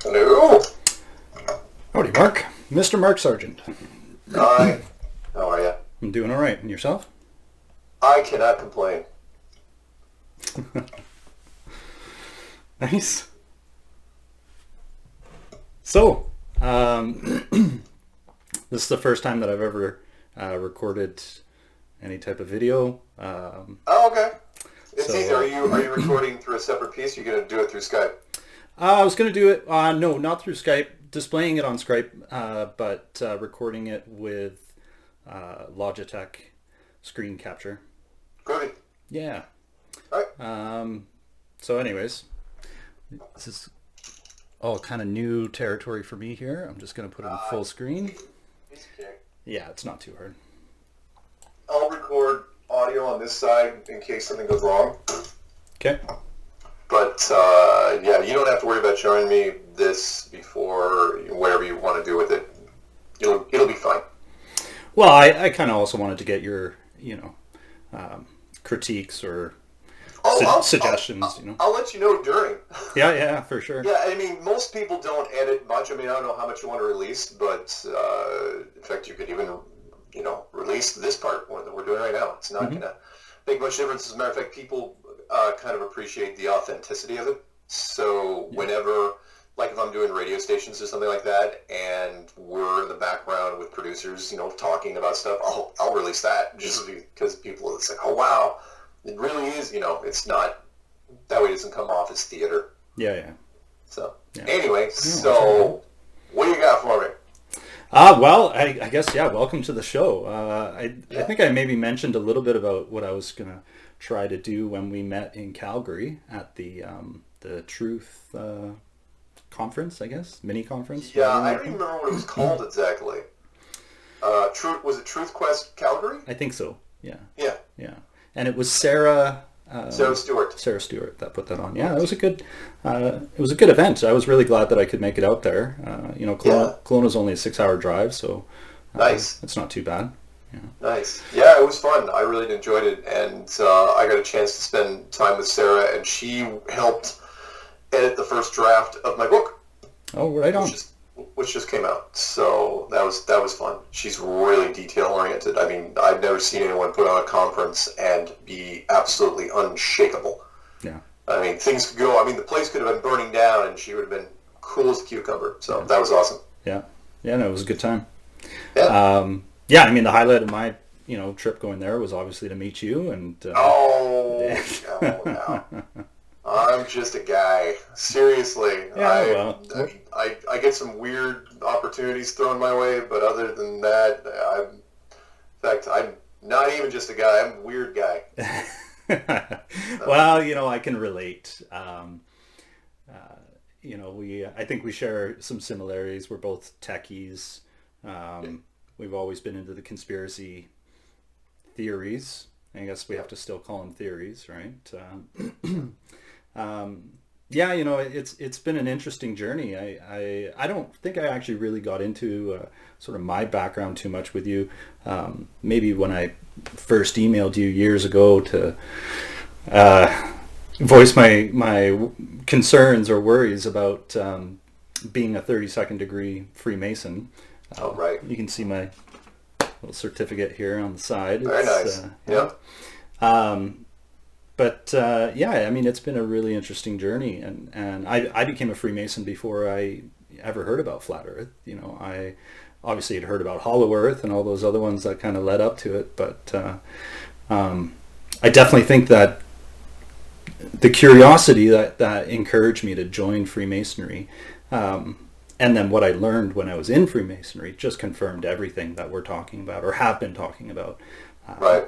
Hello. Howdy, Mark. Mr. Mark Sargent. Hi. How are you? I'm doing all right. And yourself? I cannot complain. Nice. So, this is the first time that I've ever recorded any type of video. Oh, okay. It's easy. Are you recording through a separate piece? Or are you going to do it through Skype? I was going to do it, no, not through Skype, displaying it on Skype, but recording it with Logitech screen capture. Good. Yeah. All right. So anyways, this is all kind of new territory for me here. I'm just going to put it in full screen. Piece of cake. Yeah, it's not too hard. I'll record audio on this side in case something goes wrong. Okay. But, yeah, you don't have to worry about showing me this before whatever you want to do with it. It'll be fine. Well, I kind of also wanted to get your, critiques or suggestions, I'll let you know during. Yeah, for sure. Yeah, I mean, most people don't edit much. I mean, I don't know how much you want to release, but in fact, you could even, release this part that we're doing right now. It's not going to make much difference. As a matter of fact, people kind of appreciate the authenticity of it. So whenever, like if I'm doing radio stations or something like that, and we're in the background with producers, talking about stuff, I'll release that just because people will say, oh, wow, it really is, it's not, that way it doesn't come off as theater. Yeah. So, yeah. Anyway, so what do you got for me? Well, I guess, welcome to the show. I think I maybe mentioned a little bit about what I was going to try to do when we met in Calgary at the Truth conference, I guess, mini conference. Yeah, I don't even remember what it was called exactly. Was it Truth Quest Calgary? I think so, yeah. Yeah. And it was Sarah Stewart. Sarah Stewart that put that on. Yeah, it was a good event. I was really glad that I could make it out there. Kelowna's only a 6-hour drive, so nice. It's not too bad. Yeah. Nice. Yeah, it was fun. I really enjoyed it, and I got a chance to spend time with Sarah, and she helped edit the first draft of my book. Oh, right on. Which just came out. So that was fun. She's really detail oriented. I mean, I've never seen anyone put on a conference and be absolutely unshakable. Yeah. I mean, things could go. I mean, the place could have been burning down, and she would have been cool as a cucumber. So that was awesome. Yeah. Yeah. No, it was a good time. Yeah. Yeah. I mean, the highlight of my trip going there was obviously to meet you and. No. I'm just a guy. Seriously. Yeah, I get some weird opportunities thrown my way, but other than that, I'm not even just a guy. I'm a weird guy. Well, I can relate. I think we share some similarities. We're both techies. We've always been into the conspiracy theories. I guess we have to still call them theories, right? It's been an interesting journey. I don't think I actually really got into sort of my background too much with you. Maybe when I first emailed you years ago to voice my concerns or worries about being a 32nd degree Freemason. Oh, right. You can see my little certificate here on the side. Very nice. But I mean, it's been a really interesting journey, and I became a Freemason before I ever heard about Flat Earth. I obviously had heard about Hollow Earth and all those other ones that kind of led up to it, but I definitely think that the curiosity that encouraged me to join Freemasonry, and then what I learned when I was in Freemasonry just confirmed everything that we're talking about or have been talking about. Right.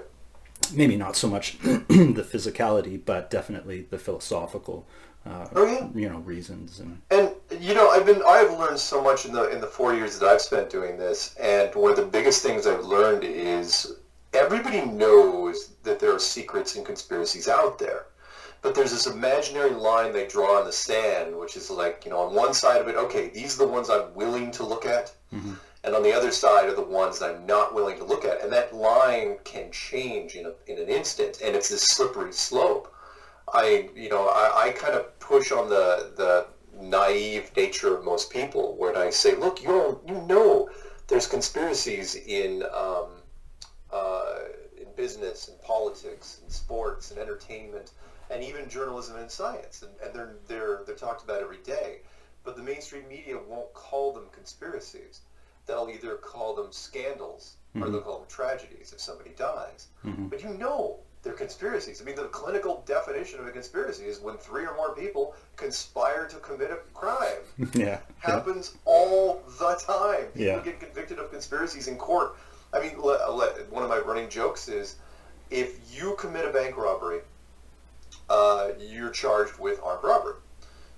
Maybe not so much the physicality, but definitely the philosophical, reasons. And I've learned so much in the 4 years that I've spent doing this, and one of the biggest things I've learned is everybody knows that there are secrets and conspiracies out there, but there's this imaginary line they draw in the sand, which is like, on one side of it, okay, these are the ones I'm willing to look at. Mm-hmm. And on the other side are the ones that I'm not willing to look at. And that line can change in an instant, and it's this slippery slope. I kind of push on the naive nature of most people when I say, look, you know there's conspiracies in business and politics and sports and entertainment and even journalism and science, and they're talked about every day. But the mainstream media won't call them conspiracies. They'll either call them scandals or they'll call them tragedies if somebody dies. But you know they're conspiracies. I mean, the clinical definition of a conspiracy is when 3 or more people conspire to commit a crime. Happens all the time. People get convicted of conspiracies in court. I mean, one of my running jokes is, if you commit a bank robbery, you're charged with armed robbery.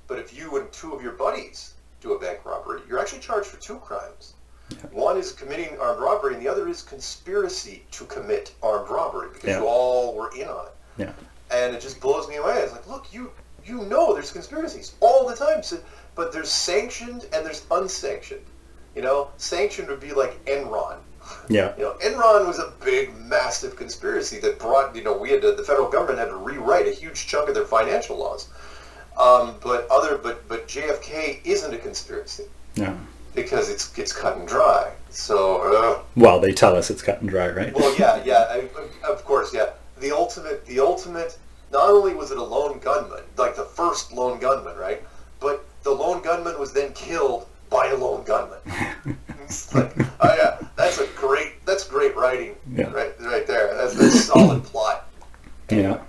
But if you and 2 of your buddies do a bank robbery, you're actually charged for 2 crimes. One is committing armed robbery, and the other is conspiracy to commit armed robbery, because you all were in on it. And it just blows me away. It's like, look, you know there's conspiracies all the time, but there's sanctioned and there's unsanctioned. You know, sanctioned would be like Enron. You know, Enron was a big, massive conspiracy that brought, you know, the federal government had to rewrite a huge chunk of their financial laws. But JFK isn't a conspiracy. Because it's cut and dry. So well, they tell us it's cut and dry, right? Well, of course. The ultimate. Not only was it a lone gunman, like the first lone gunman, right? But the lone gunman was then killed by a lone gunman. It's like, that's great writing, right there. That's solid plot. Yeah,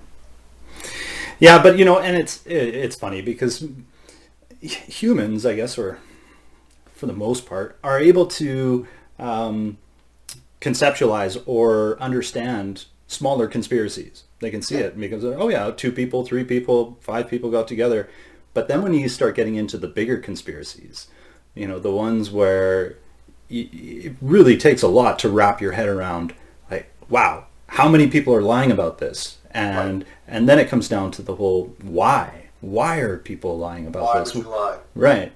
but you know, and it's funny because humans, I guess, or for the most part, are able to conceptualize or understand smaller conspiracies. They can see it because, 2 people, 3 people, 5 people got together. But then when you start getting into the bigger conspiracies, you know, the ones where it really takes a lot to wrap your head around, like, wow, how many people are lying about this? And then it comes down to the whole why. Why are people lying about this? Why would you lie? Right.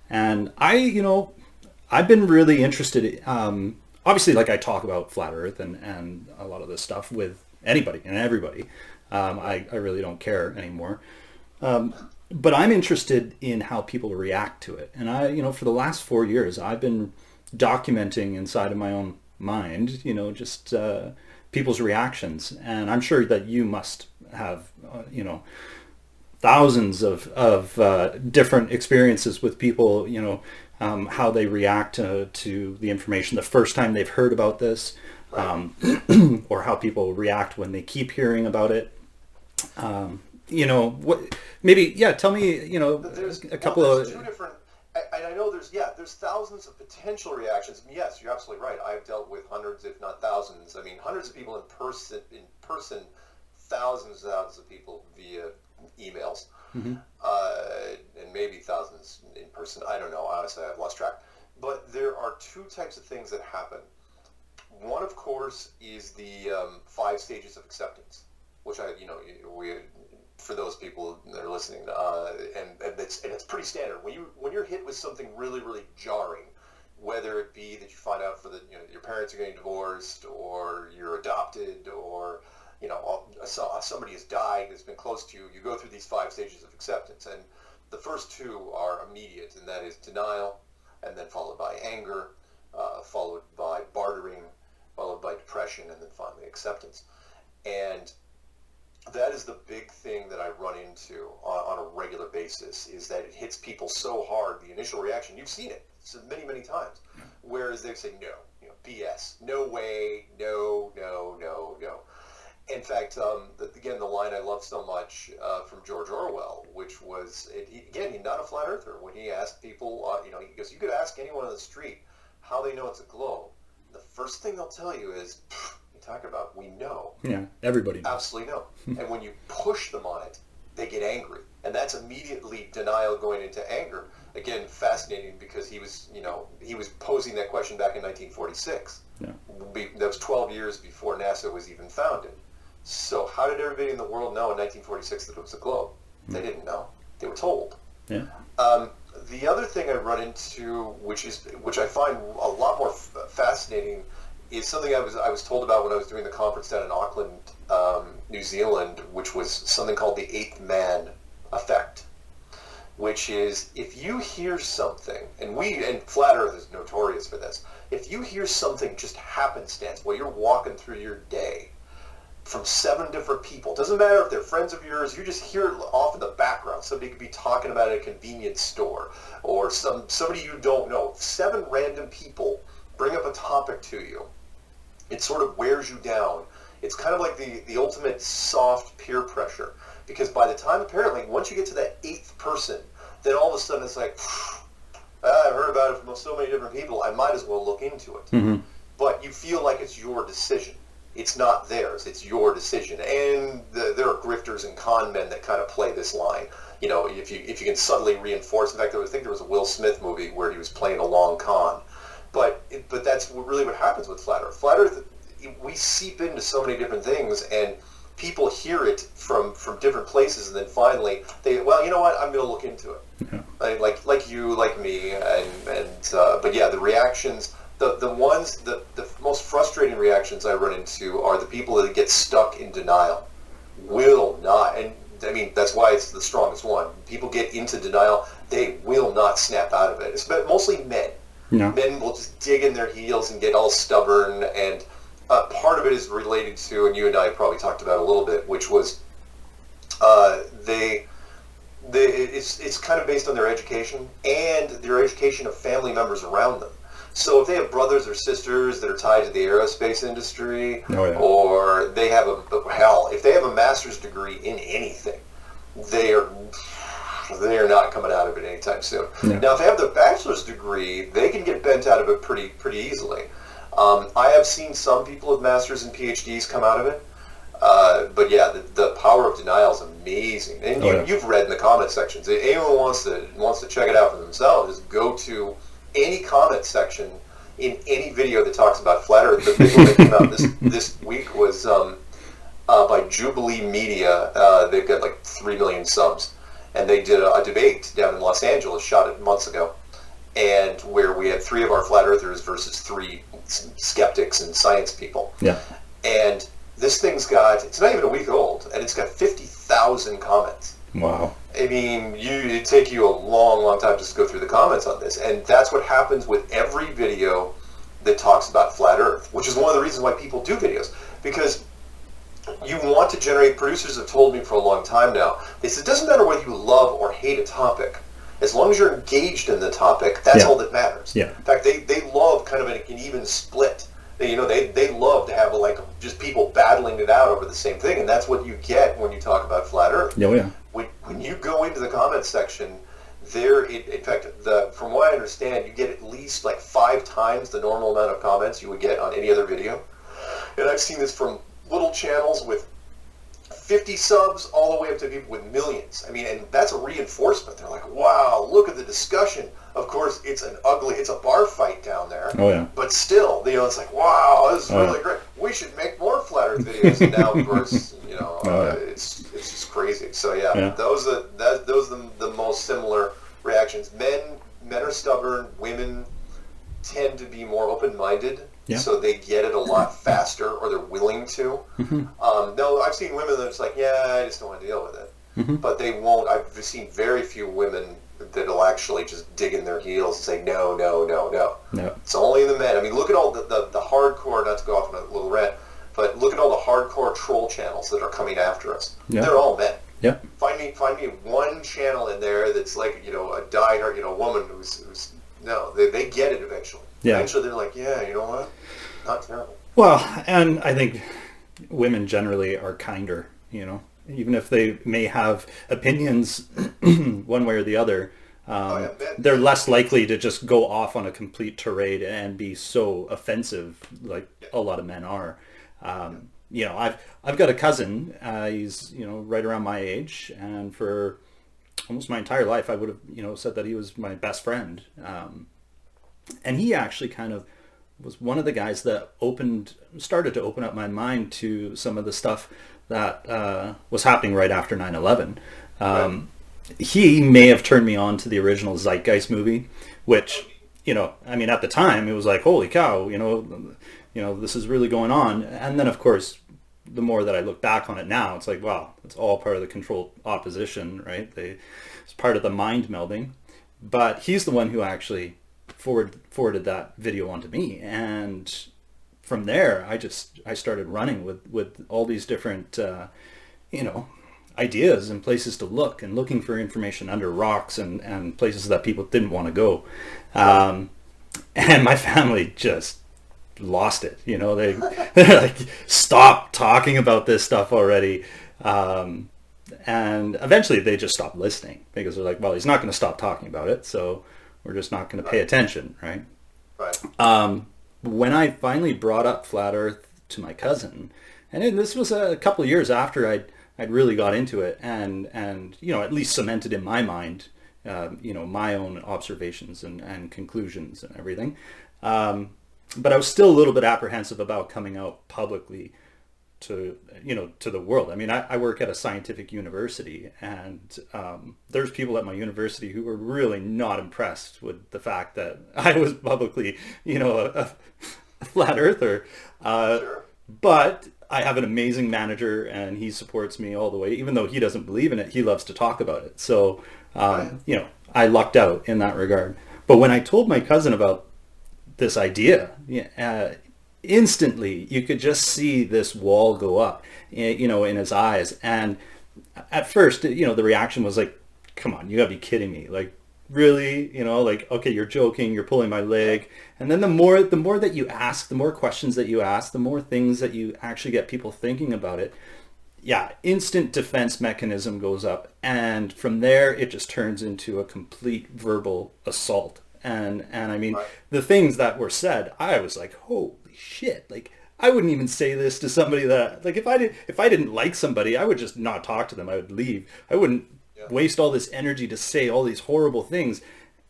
And I've been really interested, obviously, like I talk about flat earth and a lot of this stuff with anybody and everybody. I really don't care anymore. But I'm interested in how people react to it. And for the last 4 years, I've been documenting inside of my own mind, just people's reactions. And I'm sure that you must have, thousands of different experiences with people, how they react to the information the first time they've heard about this, or how people react when they keep hearing about it. Tell me, there's a couple of... two different, and I know there's thousands of potential reactions. And yes, you're absolutely right. I've dealt with hundreds, if not thousands. I mean, hundreds of people in person, thousands of people via emails, and maybe thousands in person. I don't know. Honestly, I've lost track. But there are 2 types of things that happen. One, of course, is the 5 stages of acceptance, which for those people that are listening, and it's pretty standard. When you're hit with something really, really jarring, whether it be that you find out your parents are getting divorced, or you're adopted, or somebody has died that's been close to you, you go through these 5 stages of acceptance. And the first 2 are immediate, and that is denial, and then followed by anger, followed by bartering, followed by depression, and then finally acceptance. And that is the big thing that I run into on a regular basis, is that it hits people so hard, the initial reaction, you've seen it many, many times, whereas they say, no, BS, no way, no. In fact, again, the line I love so much from George Orwell, which was, he's not a flat earther. When he asked people, he goes, you could ask anyone on the street how they know it's a globe. The first thing they'll tell you is, you talk about, we know. Yeah, everybody knows. Absolutely know. And when you push them on it, they get angry. And that's immediately denial going into anger. Again, fascinating, because he was posing that question back in 1946. Yeah. That was 12 years before NASA was even founded. So how did everybody in the world know in 1946 that it was a globe? They didn't know. They were told. Yeah. The other thing I run into, which I find a lot more fascinating, is something I was told about when I was doing the conference down in Auckland, New Zealand, which was something called the 8th man effect. which is if you hear something, and Flat Earth is notorious for this, if you hear something just happenstance while you're walking through your day from 7 different people, doesn't matter if they're friends of yours, you just hear it off in the background. Somebody could be talking about it at a convenience store, or somebody you don't know. 7 random people bring up a topic to you. It sort of wears you down. It's kind of like the ultimate soft peer pressure, because by the time, apparently, once you get to that 8th person, then all of a sudden it's like, I've heard about it from so many different people, I might as well look into it. Mm-hmm. But you feel like it's your decision. It's not theirs. It's your decision. And there are grifters and con men that kind of play this line. You know, if you can subtly reinforce. In fact, I think there was a Will Smith movie where he was playing a long con. But that's really what happens with Flat Earth. Flat Earth, we seep into so many different things, and people hear it from different places, and then finally well, you know what? I'm going to look into it. Yeah. Like you, like me, but yeah, the reactions. The most frustrating reactions I run into are the people that get stuck in denial. Will not, and I mean, that's why it's the strongest one. People get into denial, they will not snap out of it. It's mostly men. No. Men will just dig in their heels and get all stubborn, and part of it is related to, and you and I probably talked about a little bit, which was it's kind of based on their education and their education of family members around them. So if they have brothers or sisters that are tied to the aerospace industry, or they have if they have a master's degree in anything, they are not coming out of it anytime soon. Yeah. Now, if they have their bachelor's degree, they can get bent out of it pretty easily. I have seen some people with masters and PhDs come out of it, but yeah, the power of denial is amazing. And you've read in the comment sections. If anyone wants to check it out for themselves, just go to any comment section in any video that talks about Flat Earth. The big one that came out this week was by Jubilee Media. They've got like 3 million subs, and they did a debate down in Los Angeles, shot it months ago, and where we had 3 of our Flat Earthers versus 3 skeptics and science people. Yeah. And this thing's it's not even a week old, and it's got 50,000 comments. Wow. I mean, it'd take you a long time just to go through the comments on this. And that's what happens with every video that talks about Flat Earth, which is one of the reasons why people do videos. Because you want to generate, producers have told me for a long time now, they said it doesn't matter whether you love or hate a topic. As long as you're engaged in the topic, that's all that matters. Yeah. In fact, they love kind of an even split. They love to have just people battling it out over the same thing, and that's what you get when you talk about Flat Earth. Oh, yeah. When you go into the comments section, in fact, from what I understand, you get at least 5 times the normal amount of comments you would get on any other video. And I've seen this from little channels with 50 subs all the way up to people with millions. I mean, and that's a reinforcement. They're like, wow, look at the discussion. Of course, it's a bar fight down there. Oh, yeah. But still, it's like, wow, this is really great. We should make more Flat Earth videos. And now, of course, it's just crazy. So yeah. Those are the most similar reactions. Men are stubborn. Women tend to be more open-minded. Yeah. So they get it a lot faster, or they're willing to. Mm-hmm. No, I've seen women that's like, yeah, I just don't want to deal with it. Mm-hmm. But they won't. I've seen very few women that'll actually just dig in their heels and say, no. It's only the men. I mean, look at all the hardcore, not to go off on a little rant, but look at all the hardcore troll channels that are coming after us. Yeah. They're all men. Yeah. Find me one channel in there that's like, a diehard, woman who's no, they get it eventually. Yeah. Eventually they're like, yeah, you know what? Not terrible. Well, and I think women generally are kinder, even if they may have opinions one way or the other, they're less likely to just go off on a complete tirade and be so offensive like a lot of men are. I've got a cousin, he's, right around my age, and for almost my entire life I would have, said that he was my best friend. And he actually kind of was one of the guys that started to open up my mind to some of the stuff that was happening right after 9/11. He may have turned me on to the original Zeitgeist movie, which, at the time it was like, holy cow, this is really going on. And then, of course, the more that I look back on it now, it's like, wow, it's all part of the controlled opposition, right? It's part of the mind melding. But he's the one who actually forwarded that video onto me, and from there I started running with all these different ideas and places to look, and looking for information under rocks and places that people didn't want to go. And my family just lost it. They're like, stop talking about this stuff already. And eventually they just stopped listening, because they're like, well, he's not going to stop talking about it, so we're just not going to pay attention, right? Right. When I finally brought up Flat Earth to my cousin, and this was a couple of years after I'd really got into it, and at least cemented in my mind, my own observations and conclusions and everything. But I was still a little bit apprehensive about coming out publicly to the world. I mean, I work at a scientific university, and there's people at my university who were really not impressed with the fact that I was publicly, a flat earther. Sure. But I have an amazing manager, and he supports me all the way. Even though he doesn't believe in it, he loves to talk about it. So, I lucked out in that regard. But when I told my cousin about this idea, instantly you could just see this wall go up, in his eyes. And at first, the reaction was like, come on, you gotta be kidding me. Like, really? Okay, you're joking, you're pulling my leg. And then the more that you ask, the more questions that you ask, the more things that you actually get people thinking about it. Yeah, instant defense mechanism goes up. And from there, it just turns into a complete verbal assault. And I mean, Right. the things that were said, I was like, holy shit. Like, I wouldn't even say this to somebody that, like, if I didn't like somebody, I would just not talk to them. I would leave. I wouldn't waste all this energy to say all these horrible things.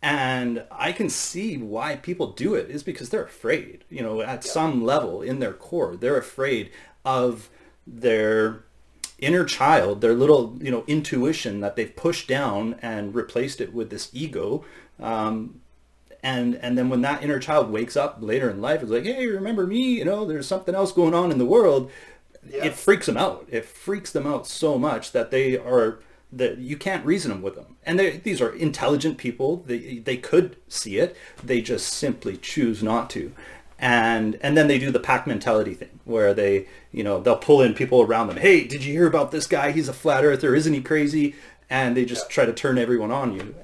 And I can see why people do it, is because they're afraid, at some level in their core, they're afraid of their inner child, their little, intuition that they've pushed down and replaced it with this ego. And then when that inner child wakes up later in life, it's like, hey, remember me? There's something else going on in the world. Yeah. It freaks them out. It freaks them out so much that that you can't reason them with them. And these are intelligent people. They could see it. They just simply choose not to. And then they do the pack mentality thing, where they'll pull in people around them. Hey, did you hear about this guy? He's a flat earther. Isn't he crazy? And they just try to turn everyone on you.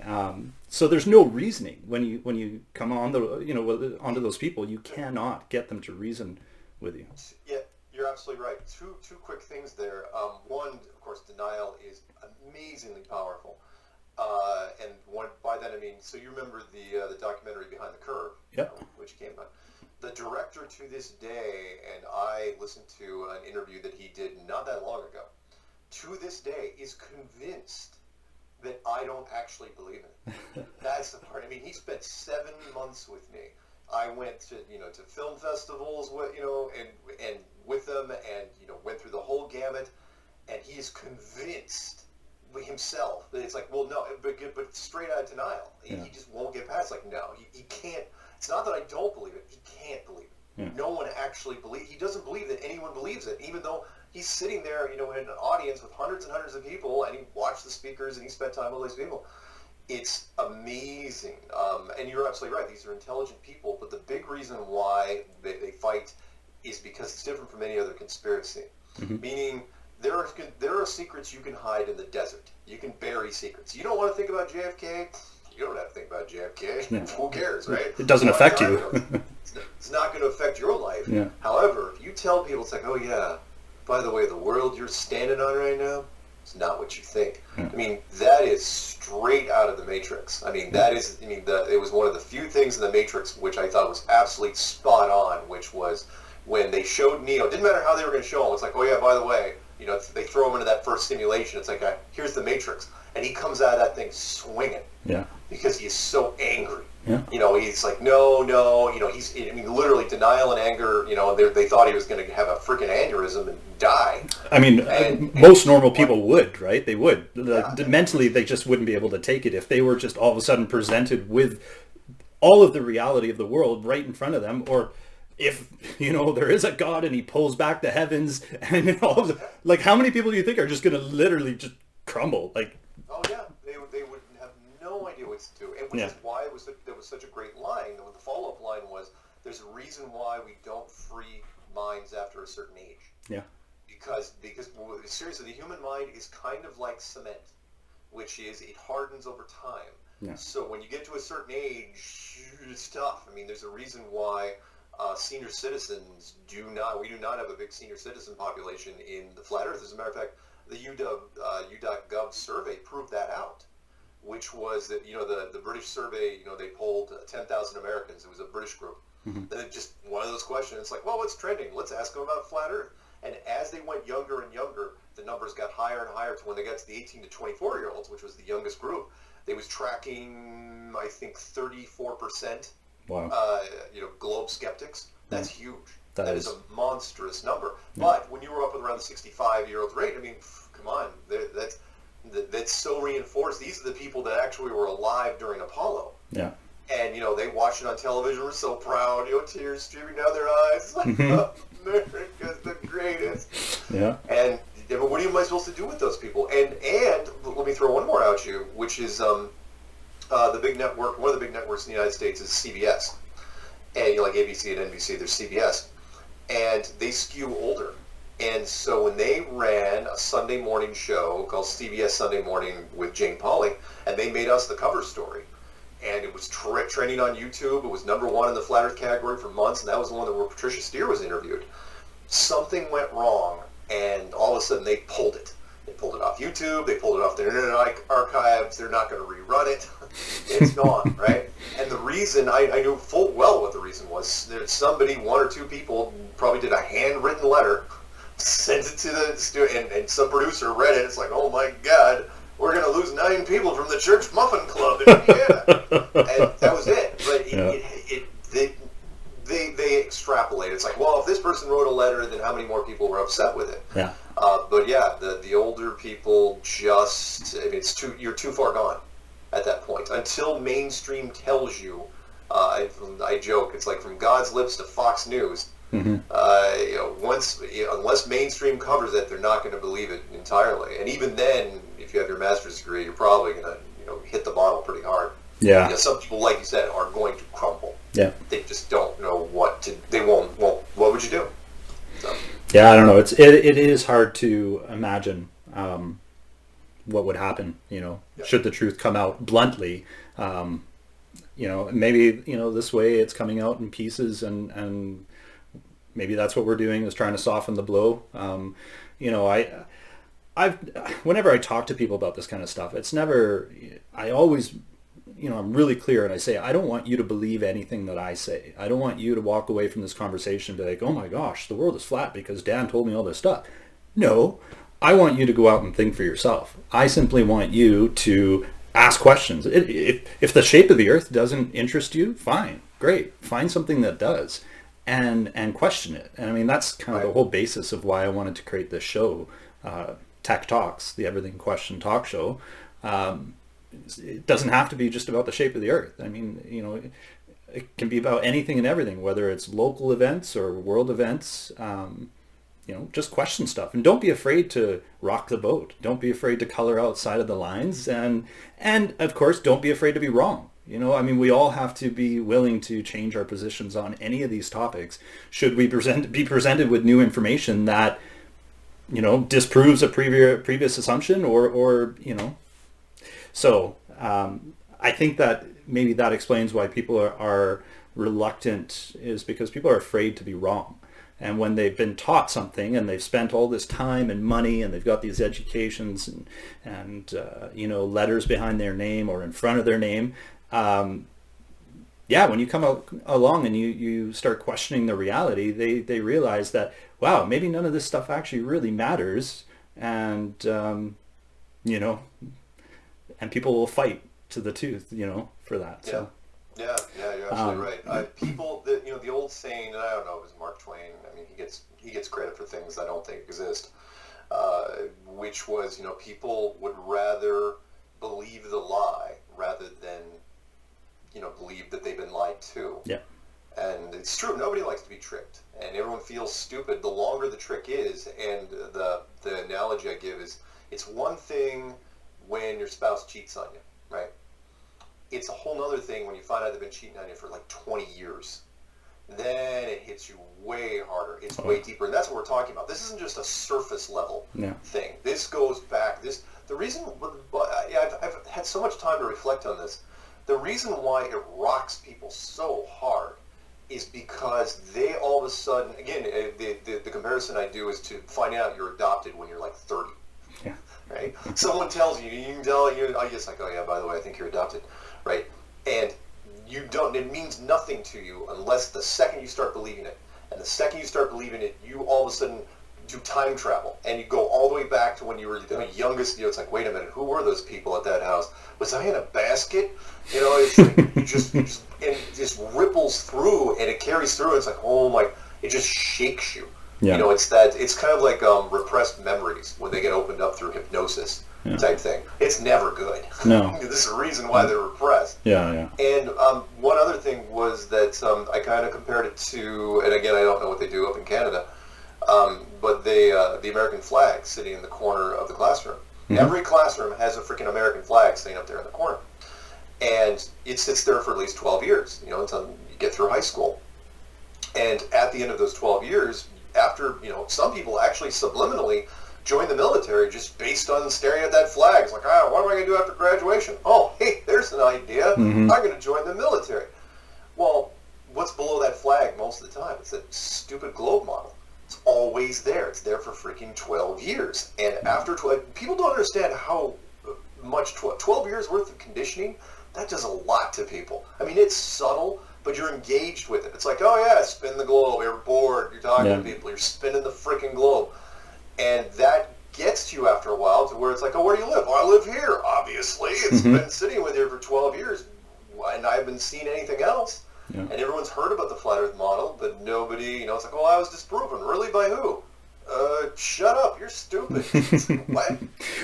So there's no reasoning when you come on onto those people. You cannot get them to reason with you. Yeah, you're absolutely right. Two quick things there. One, of course, denial is amazingly powerful. And by that I mean, so you remember the documentary Behind the Curve, which came out. The director to this day, and I listened to an interview that he did not that long ago, to this day is convinced that I don't actually believe in it. That's the part. I mean, he spent 7 months with me. I went to to film festivals with and with them, and went through the whole gamut, and he's convinced himself that it's like, well, no, but straight out of denial. He just won't get past. Like, no, he can't. It's not that I don't believe it. He can't believe it. Yeah. No one actually believes. He doesn't believe that anyone believes it, even though he's sitting there, in an audience with hundreds and hundreds of people, and he watched the speakers and he spent time with all these people. It's amazing. And you're absolutely right. These are intelligent people, but the big reason why they fight is because it's different from any other conspiracy. Mm-hmm. Meaning, there are secrets you can hide in the desert. You can bury secrets. You don't want to think about JFK? You don't have to think about JFK. Yeah. Who cares, right? It doesn't affect you. It's not going to affect your life. Yeah. However, if you tell people, it's like, oh yeah, by the way, the world you're standing on right now is not what you think. Yeah. I mean, that is straight out of the Matrix. I mean, it was one of the few things in the Matrix which I thought was absolutely spot on, which was when they showed Neo. It didn't matter how they were going to show him. It's like, oh yeah, by the way, they throw him into that first simulation. It's like, here's the Matrix. And he comes out of that thing swinging. Yeah. Because he's so angry. Yeah. He's like, no. Literally denial and anger. They thought he was going to have a freaking aneurysm and die. I mean, most normal people would, right? They would. Mentally, they just wouldn't be able to take it if they were just all of a sudden presented with all of the reality of the world right in front of them, or if, there is a God and he pulls back the heavens and all, like, how many people do you think are just going to literally just crumble? Like, oh yeah, they would have no idea what to do, and which is why that was such a great line. The follow-up line was, "There's a reason why we don't free minds after a certain age." Yeah. Because seriously, the human mind is kind of like cement, which is it hardens over time. Yeah. So when you get to a certain age, it's tough. I mean, there's a reason why senior citizens we do not have a big senior citizen population in the flat Earth. As a matter of fact, the U.gov survey proved that out, which was that, the British survey, they polled 10,000 Americans. It was a British group. Mm-hmm. And it just one of those questions. It's like, well, what's trending? Let's ask them about flat Earth. And as they went younger and younger, the numbers got higher and higher to when they got to the 18 to 24-year-olds, which was the youngest group. They was tracking, I think, 34%. Wow. Globe skeptics. That's huge. That is a monstrous number. Yeah. But when you were up around the 65-year-old rate, I mean, come on, that's so reinforced. These are the people that actually were alive during Apollo. Yeah. And, they watched it on television, were so proud, tears streaming down their eyes. Like, oh, America's the greatest. Yeah. And but what am I supposed to do with those people? And let me throw one more out you, which is the big network. One of the big networks in the United States is CBS. And like ABC and NBC, there's CBS. And they skew older. And so when they ran a Sunday morning show called CBS Sunday Morning with Jane Pauley, and they made us the cover story, and it was trending on YouTube. It was #1 in the flat Earth category for months, and that was the one where Patricia Steere was interviewed. Something went wrong, and all of a sudden they pulled it. They pulled it off YouTube. They pulled it off their Internet archives. They're not going to rerun it. It's gone, right? And the reason, I knew full well what the reason was. There's somebody, one or two people, probably did a handwritten letter, sent it to the studio, and some producer read it. It's like, oh my God, we're going to lose 9 people from the Church Muffin Club in Indiana. And that was it. But they extrapolate. It's like, well, if this person wrote a letter, then how many more people were upset with it? Yeah. But yeah, the older people just, I mean, you're too far gone at that point. Until mainstream tells you, I joke, it's like from God's lips to Fox News. Mm-hmm. Unless mainstream covers it, they're not going to believe it entirely. And even then, if you have your master's degree, you're probably going to, hit the bottle pretty hard. Yeah. Some people, like you said, are going to crumble. Yeah. They just don't know what to. They won't. What would you do? So. Yeah, I don't know. It is hard to imagine what would happen. Should the truth come out bluntly. Maybe this way it's coming out in pieces, and maybe that's what we're doing, is trying to soften the blow. I've whenever I talk to people about this kind of stuff, it's never. I always. I'm really clear, and I say, I don't want you to believe anything that I say. I don't want you to walk away from this conversation and be like, oh my gosh, the world is flat because Dan told me all this stuff. No, I want you to go out and think for yourself. I simply want you to ask questions. If the shape of the earth doesn't interest you, fine, great. Find something that does and question it. And I mean, that's kind of the whole basis of why I wanted to create this show, TEQ Talks, the Everything Question talk show. It doesn't have to be just about the shape of the earth. I mean, it can be about anything and everything, whether it's local events or world events. Just question stuff, and don't be afraid to rock the boat. Don't be afraid to color outside of the lines, and of course, don't be afraid to be wrong. We all have to be willing to change our positions on any of these topics. Should we be presented with new information that disproves a previous assumption, or. So I think that maybe that explains why people are reluctant, is because people are afraid to be wrong. And when they've been taught something and they've spent all this time and money and they've got these educations and letters behind their name or in front of their name, when you come along and you start questioning the reality, they realize that, wow, maybe none of this stuff actually really matters. And, and people will fight to the tooth, for that. So. Yeah, you're absolutely right. People, the old saying, and I don't know, it was Mark Twain. I mean, he gets credit for things I don't think exist, which was, people would rather believe the lie rather than, believe that they've been lied to. Yeah. And it's true. Nobody likes to be tricked feels stupid, the longer the trick is. And the analogy I give is, it's one thing when your spouse cheats on you, right? It's a whole nother thing when you find out they've been cheating on you for like 20 years. Then it hits you way harder. It's way deeper, and that's what we're talking about. This isn't just a surface level thing. This goes back. The reason I've had so much time to reflect on this. The reason why it rocks people so hard is because they all of a sudden, again, the comparison I do is to finding out you're adopted when you're like 30. Yeah. Right? Someone tells you, you can tell you, I guess like, oh yeah, by the way, I think you're adopted, right? And you don't, it means nothing to you unless the second you start believing it. And the second you start believing it, you all of a sudden do time travel. And you go all the way back to when you were the youngest. It's like, wait a minute, who were those people at that house? Was I in a basket? It's like, and it just ripples through, and it carries through. It's like, oh my, it just shakes you. Yeah. It's kind of like repressed memories when they get opened up through hypnosis type thing. It's never good. No. This is a reason why they're repressed. Yeah. And one other thing was that I kind of compared it to, and again, I don't know what they do up in Canada, but the American flag sitting in the corner of the classroom. Mm-hmm. Every classroom has a freaking American flag sitting up there in the corner. And it sits there for at least 12 years, until you get through high school. And at the end of those 12 years, after, some people actually subliminally join the military just based on staring at that flag. It's like, what am I going to do after graduation? Oh, hey, there's an idea. Mm-hmm. I'm going to join the military. Well, what's below that flag most of the time? It's that stupid globe model. It's always there. It's there for freaking 12 years. And after 12, people don't understand how much 12 years worth of conditioning, that does a lot to people. I mean, it's subtle, but you're engaged with it. It's like, oh yeah, spin the globe. You're bored. You're talking to people. You're spinning the freaking globe. And that gets to you after a while to where it's like, oh, where do you live? Oh, I live here, obviously. It's been sitting with you for 12 years, and I haven't seen anything else. Yeah. And everyone's heard about the flat earth model, but nobody, it's like, oh, I was disproven. Really? By who? Shut up. You're stupid. What?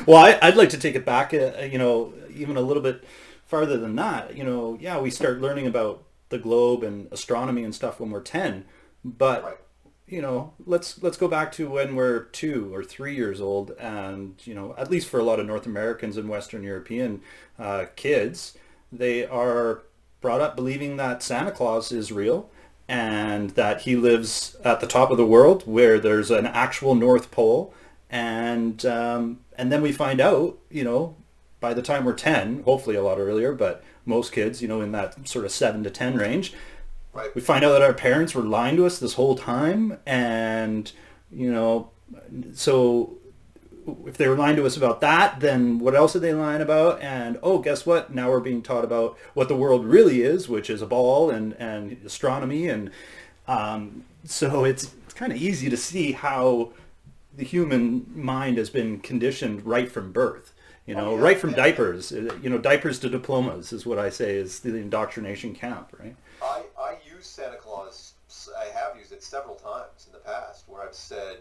Well, I'd like to take it back, even a little bit farther than that. We start learning about the globe and astronomy and stuff when we're 10, but... Right. Let's go back to when we're 2 or 3 years old, and at least for a lot of North Americans and Western European kids, they are brought up believing that Santa Claus is real and that he lives at the top of the world where there's an actual North Pole, and then we find out, by the time we're 10, hopefully a lot earlier, but most kids, in that sort of 7 to 10 range. Right. We find out that our parents were lying to us this whole time, and so if they were lying to us about that, then what else are they lying about? And guess what? Now we're being taught about what the world really is, which is a ball and astronomy, and so it's kind of easy to see how the human mind has been conditioned right from birth. Right from diapers. Diapers to diplomas is what I say is the indoctrination camp, right? I use Santa Claus. I have used it several times in the past where I've said,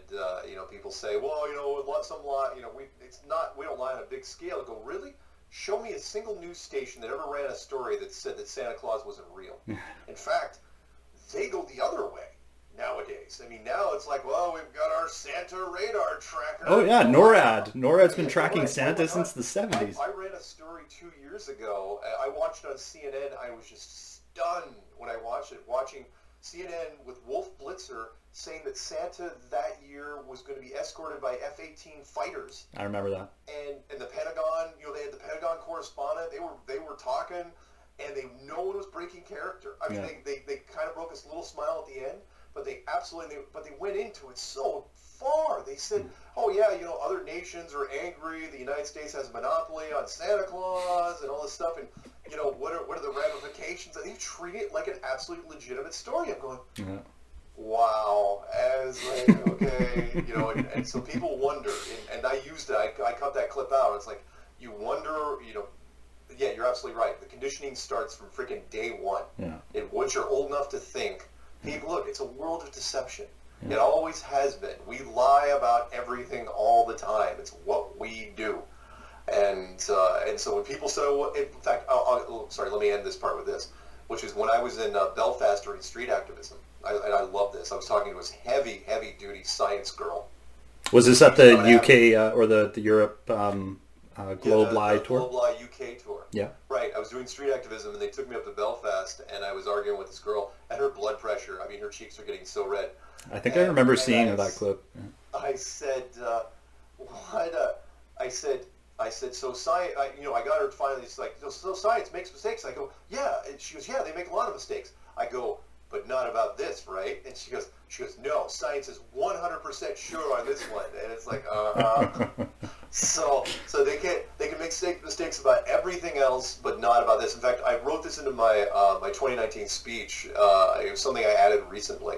people say, well, some lie, we don't lie on a big scale. I go, really? Show me a single news station that ever ran a story that said that Santa Claus wasn't real. In fact, they go the other way nowadays. I mean, now it's like, well, we've got our Santa radar tracker. Oh yeah, NORAD. NORAD's been tracking Santa since the 70s. I ran a story 2 years ago. I watched it on CNN. I was just stunned when I watched it, watching CNN with Wolf Blitzer saying that Santa that year was going to be escorted by F-18 fighters. I remember that. And the Pentagon, they had the Pentagon correspondent. They were talking, and no one was breaking character. I mean, they kind of broke this little smile at the end, but they went into it so far. They said, oh yeah, other nations are angry. The United States has a monopoly on Santa Claus and all this stuff, and what are the ramifications? And they treat it like an absolute legitimate story. I'm going, wow, okay, and so people wonder, and I used it. I cut that clip out. It's like you wonder, yeah, you're absolutely right. The conditioning starts from freaking day one. Yeah. And once you're old enough to think, look, it's a world of deception. Yeah. It always has been. We lie about everything all the time. It's what we do. And so when people say, well, in fact, let me end this part with this, which is when I was in Belfast during street activism, and I love this. I was talking to this heavy duty science girl. Was this at the UK or the Europe Globe Live tour? Globe Live UK tour. Yeah. Right. I was doing street activism, and they took me up to Belfast, and I was arguing with this girl, and her blood pressure, I mean, her cheeks are getting so red. I think I remember seeing that clip. Yeah. I said, I said, so science, I got her finally, it's like, so science makes mistakes. I go, yeah. And she goes, yeah, they make a lot of mistakes. I go, but not about this, right? And she goes, no, science is 100% sure on this one. And it's like, So they can make mistakes about everything else, but not about this. In fact, I wrote this into my my 2019 speech. It was something I added recently,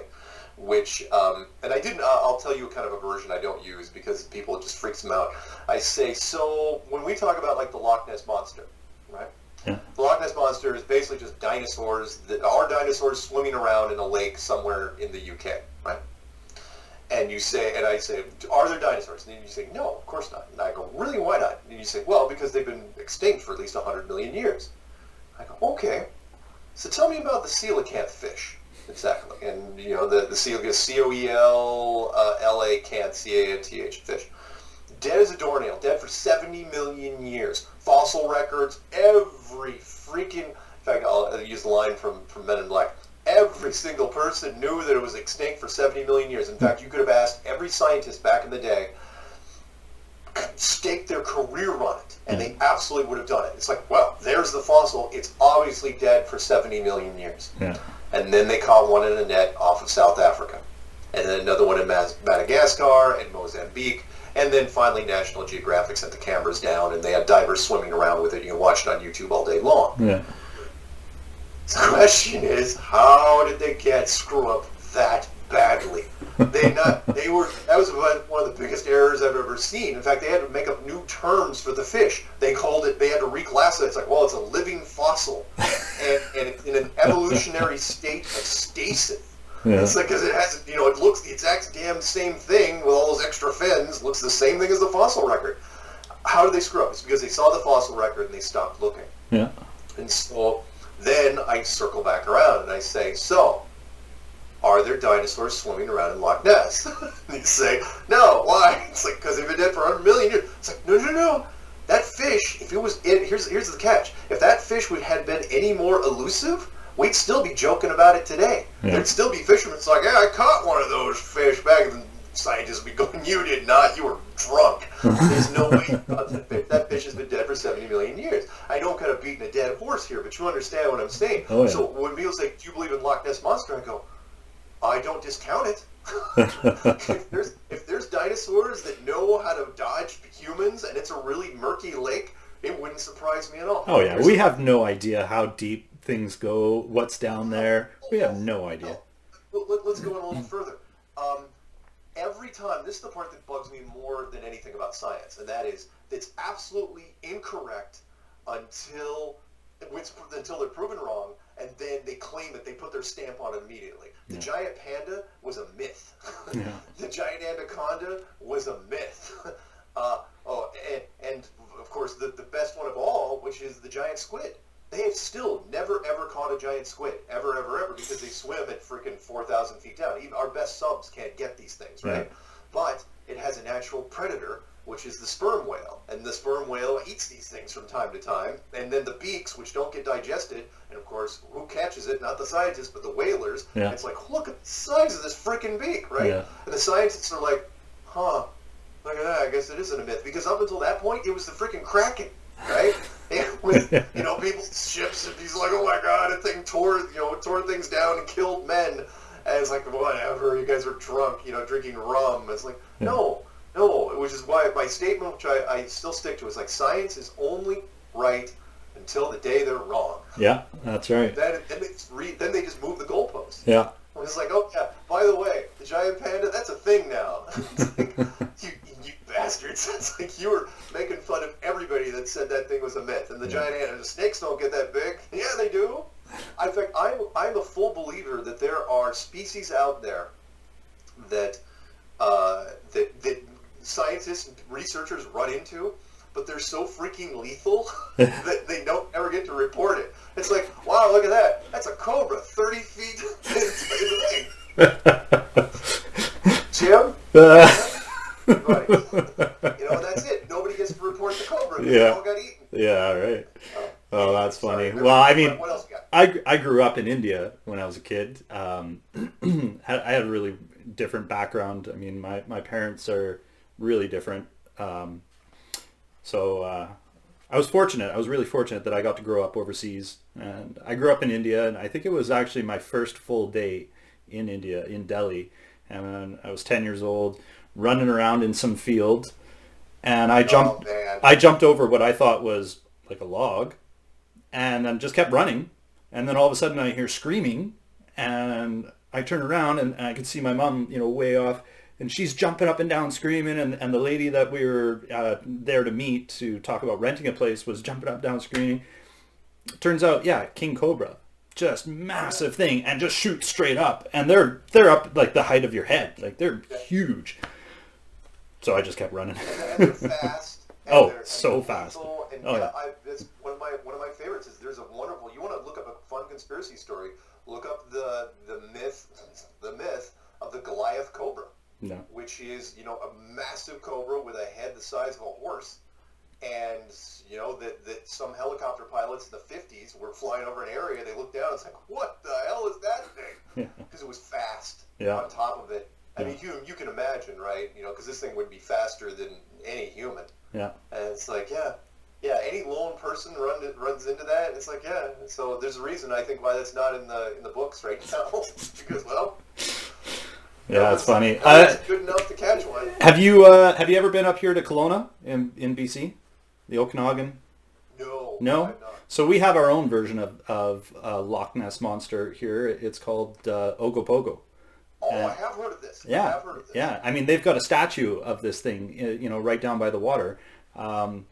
which, and I didn't, I'll tell you kind of a version I don't use because people, it just freaks them out. I say, so when we talk about like the Loch Ness Monster, right? Yeah. The Loch Ness Monster is basically just dinosaurs that are dinosaurs swimming around in a lake somewhere in the UK, right? And you say, and I say, are there dinosaurs? And then you say, no, of course not. And I go, really, why not? And you say, well, because they've been extinct for at least 100 million years. I go, okay. So tell me about the coelacanth fish. Exactly. And, the coelacanth, C-O-E-L-L-A-canth, C-A-N-T-H, fish. Dead as a doornail, dead for 70 million years. Fossil records, every freaking, in fact, I'll use the line from Men in Black. Every single person knew that it was extinct for 70 million years. In fact, you could have asked every scientist back in the day, stake their career on it, and they absolutely would have done it. It's like, well, there's the fossil. It's obviously dead for 70 million years. Yeah. And then they caught one in a net off of South Africa. And then another one in Madagascar and Mozambique. And then finally National Geographic sent the cameras down, and they had divers swimming around with it. You can watch it on YouTube all day long. Yeah. The question is, how did they screw up that badly? That was one of the biggest errors I've ever seen. In fact, they had to make up new terms for the fish. They had to reclass it. It's like, well, it's a living fossil, and it's in an evolutionary state of stasis. Yeah. It's like, because it has, it looks the exact damn same thing with all those extra fins, looks the same thing as the fossil record. How did they screw up? It's because they saw the fossil record and they stopped looking. Yeah. And so then I circle back around and I say, so, are there dinosaurs swimming around in Loch Ness? And you say, no, why? It's like, because they've been dead for 100 million years. It's like, no. That fish, if it was, here's the catch. If that fish had been any more elusive, we'd still be joking about it today. Yeah. There'd still be fishermen like, yeah, I caught one of those fish back. And scientists would be going, you did not, you were drunk. There's no way you caught that fish. That fish has been dead for 70 million years. I know I'm kind of beating a dead horse here, but you understand what I'm saying. Oh, yeah. So when people say, do you believe in Loch Ness Monster? I go, I don't discount it. if there's dinosaurs that know how to dodge humans and it's a really murky lake, it wouldn't surprise me at all. Oh yeah, we have no idea how deep things go, what's down there. We have no idea. Let's go a little further. Every time, this is the part that bugs me more than anything about science, and that is, it's absolutely incorrect until they're proven wrong, and then they claim that they put their stamp on it immediately. The giant panda was a myth. Yeah. The giant anaconda was a myth. And of course, the best one of all, which is the giant squid. They have still never, ever caught a giant squid. Ever, because they swim at freaking 4,000 feet down. Even our best subs can't get these things, right? Yeah. But it has a natural predator, which is the sperm whale. And the sperm whale eats these things from time to time. And then the beaks, which don't get digested, and of course, who catches it? Not the scientists, but the whalers. Yeah. It's like, look at the size of this freaking beak, right? Yeah. And the scientists are like, huh, look at that, I guess it isn't a myth. Because up until that point, it was the freaking Kraken, right? With people's ships, and he's like, oh my god, that thing tore things down and killed men. And it's like, whatever, you guys are drunk, drinking rum. It's like, no, which is why my statement, which I still stick to, is like, science is only right until the day they're wrong. Yeah, that's right. Then they just move the goalposts. Yeah. It's like, oh yeah, by the way, the giant panda, that's a thing now. It's like, you bastards. It's like you were making fun of everybody that said that thing was a myth. And the giant ant, the snakes don't get that big. Yeah, they do. In fact, I'm a full believer that there are species out there that scientists and researchers run into, but they're so freaking lethal that they don't ever get to report it. It's like, wow, look at that. That's a cobra, 30 feet in the thing. Jim? Uh, Right. That's it. Nobody gets to report the cobra. They Yeah. all got eaten. Yeah, right. Oh, that's funny. Sorry. Well, I mean, What else you got? I grew up in India when I was a kid. I had a really different background. I mean, my parents are really different. So I was fortunate. I was really fortunate that I got to grow up overseas. And I grew up in India, and I think it was actually my first full day in India, in Delhi. And I was 10 years old, running around in some field, and Oh, man. I jumped over what I thought was like a log, and then just kept running. And then all of a sudden I hear screaming, and I turn around and I could see my mom, way off, and she's jumping up and down screaming. And the lady that we were there to meet to talk about renting a place was jumping up and down screaming. Turns out, yeah, king cobra, just massive thing, and just shoots straight up, and they're up like the height of your head, like they're huge. So I just kept running. And they're fast. And Oh, they're so fast. And Oh, yeah. it's one of my favorites. Is there's a wonderful. You want to look up a fun conspiracy story? Look up the myth of the Goliath cobra, No. which is a massive cobra with a head the size of a horse, and that some helicopter pilots in the 50s were flying over an area. They looked down. It's like, what the hell is that thing? Yeah. Because it was fast. Yeah. On top of it. I mean, you can imagine, right? Because this thing would be faster than any human. Yeah. And it's like, yeah, any lone person runs into that. And it's like, yeah. So there's a reason I think why that's not in the books right now, because Yeah, it's funny. It's good enough to catch one. Have you ever been up here to Kelowna in BC, the Okanagan? No. No. I've not. So we have our own version of Loch Ness monster here. It's called Ogopogo. Oh, I have heard of this. Yeah, I have heard of this. yeah. I mean, they've got a statue of this thing, right down by the water. And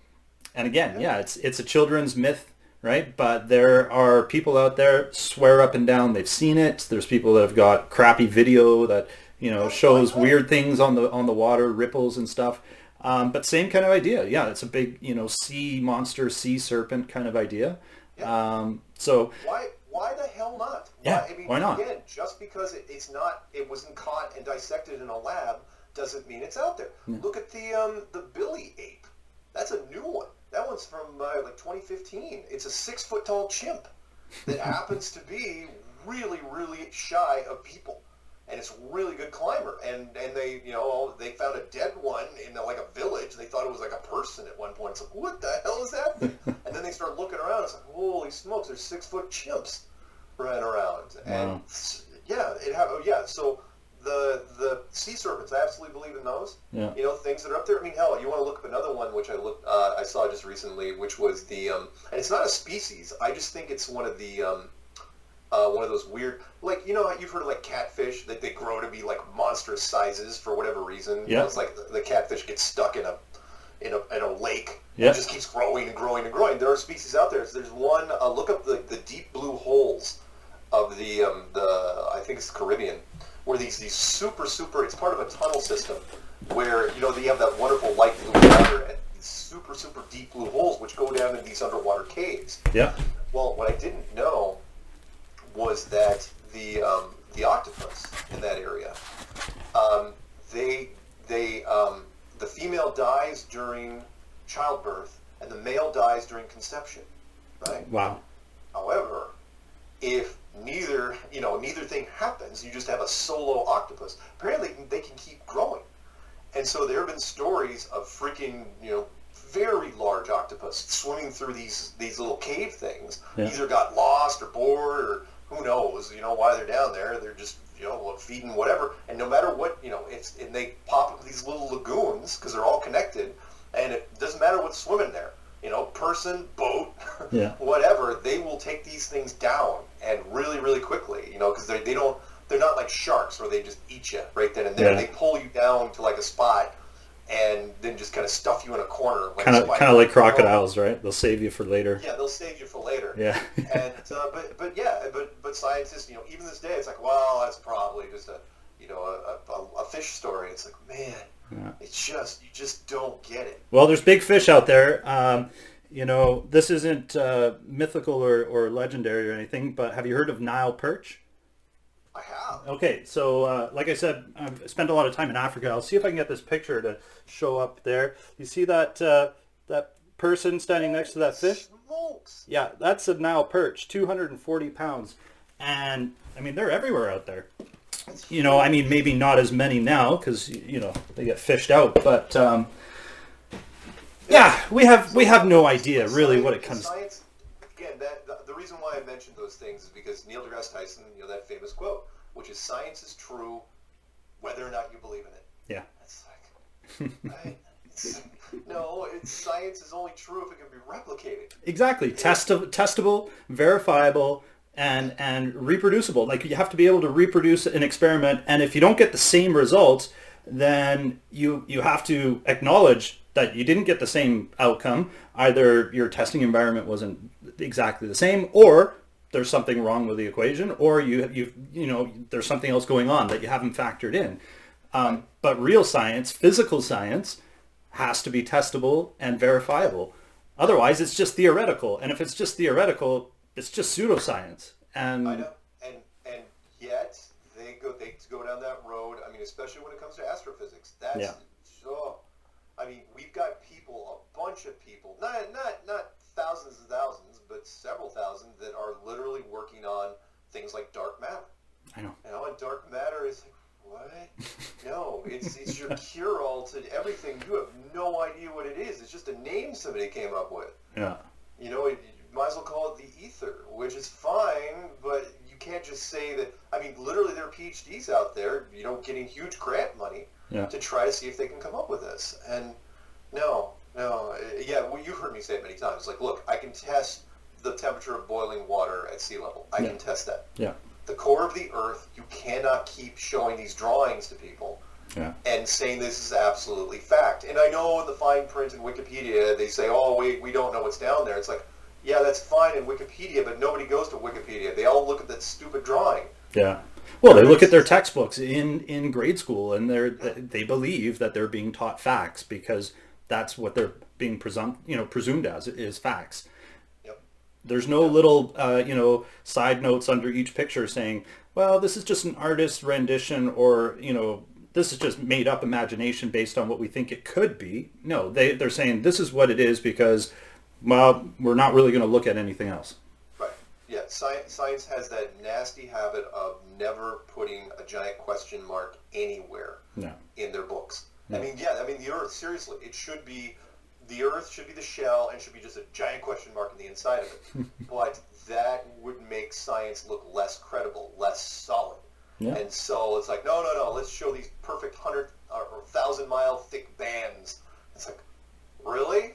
again, yeah, it's a children's myth, right? But there are people out there swear up and down they've seen it. There's people that have got crappy video that shows weird things on the water, ripples and stuff. But same kind of idea. Yeah, it's a big sea monster, sea serpent kind of idea. Yeah. So Why the hell not? Yeah, why not? Again, just because it wasn't caught and dissected in a lab doesn't mean it's out there. Yeah. Look at the Billy ape. That's a new one. That one's from like 2015. It's a 6-foot tall chimp that happens to be really, really shy of people, and it's a really good climber. And they found a dead one in like a village. They thought it was like a person at one point. It's like, what the hell is that thing? And then they start looking around. It's like, holy smokes! There's 6-foot chimps running around. And Wow. yeah. So the sea serpents, I absolutely believe in those. Yeah. Things that are up there. I mean, hell, you want to look up another one which I saw just recently, which was and it's not a species. I just think it's one of those weird, like, you've heard of like catfish, that they grow to be like monstrous sizes for whatever reason. Yeah. It's like the catfish gets stuck in a lake. Yeah. It just keeps growing and growing and growing. There are species out there. So there's one. Look up the deep blue holes of the I think it's Caribbean, where these super. It's part of a tunnel system where they have that wonderful light blue water and these super deep blue holes which go down into these underwater caves. Yeah. Well, what I didn't know was that the octopus in that area, the female dies during childbirth and the male dies during conception, right? Wow. However, if neither thing happens, you just have a solo octopus. Apparently, they can keep growing, and so there have been stories of freaking very large octopus swimming through these little cave things. Yeah. Either got lost or bored, or who knows, why they're down there. They're just, feeding whatever. And no matter what, and they pop up these little lagoons because they're all connected. And it doesn't matter what's swimming there. Person, boat, Yeah. whatever, they will take these things down and really, really quickly, because they're not like sharks where they just eat you right then and there. Yeah. They pull you down to like a spot and then just kind of stuff you in a corner. Like Kind of like crocodiles, right? They'll save you for later. Yeah, they'll save you for later. Yeah. And but scientists, even this day, it's like, well, that's probably just a fish story. It's like, man, Yeah. it's just, you just don't get it. Well, there's big fish out there. This isn't mythical or legendary or anything, but have you heard of Nile perch? I have. Okay, so like I said, I've spent a lot of time in Africa. I'll see if I can get this picture to show up there. You see that that person standing next to that fish? Smokes. Yeah, that's a Nile perch, 240 pounds. And I mean, they're everywhere out there. That's You know, I mean, maybe not as many now because, you know, they get fished out. But yeah, we have no idea really what it comes. Science, again, the reason why I mentioned those things is because Neil deGrasse Tyson, you know, that famous quote, which is science is true whether or not you believe in it. Yeah. That's like, no, science is only true if it can be replicated. Exactly. Testable, verifiable, and reproducible. Like you have to be able to reproduce an experiment, and if you don't get the same results, then you have to acknowledge that you didn't get the same outcome. Either your testing environment wasn't exactly the same, or there's something wrong with the equation, or you know there's something else going on that you haven't factored in. But real science, physical science, has to be testable and verifiable. Otherwise, it's just theoretical. And if it's just theoretical, it's just pseudoscience. And I know, and yet they go down that road. I mean, especially when it comes to astrophysics. That's Yeah. oh, I mean, we've got people, a bunch of people, not thousands and thousands, but several thousand that are literally working on things like dark matter. I know. You know, and dark matter is like, what? No, it's your cure-all to everything. You have no idea what it is. It's just a name somebody came up with. Yeah. You know, you might as well call it the ether, which is fine, but you can't just say that. I mean, literally, there are PhDs out there, you know, getting huge grant money to try to see if they can come up with this. And no, yeah, well, you've heard me say it many times. Like, look, I can test the temperature of boiling water at sea level. I can test that. Yeah. The core of the Earth, you cannot keep showing these drawings to people and saying this is absolutely fact. And I know in the fine print in Wikipedia, they say, oh, we don't know what's down there. It's like, yeah, that's fine in Wikipedia, but nobody goes to Wikipedia. They all look at that stupid drawing. Yeah. Well, they look at their textbooks in grade school, and they believe that they're being taught facts because that's what they're being presumed as is facts. There's no little, side notes under each picture saying, well, this is just an artist's rendition, or, this is just made up imagination based on what we think it could be. No, they're saying this is what it is because, well, we're not really going to look at anything else. Right. Yeah. Science has that nasty habit of never putting a giant question mark anywhere in their books. No. I mean, the Earth, seriously, the Earth should be the shell and should be just a giant question mark on the inside of it. But that would make science look less credible, less solid. Yeah. And so it's like, no, let's show these perfect 100 or 1,000-mile thick bands. It's like, really?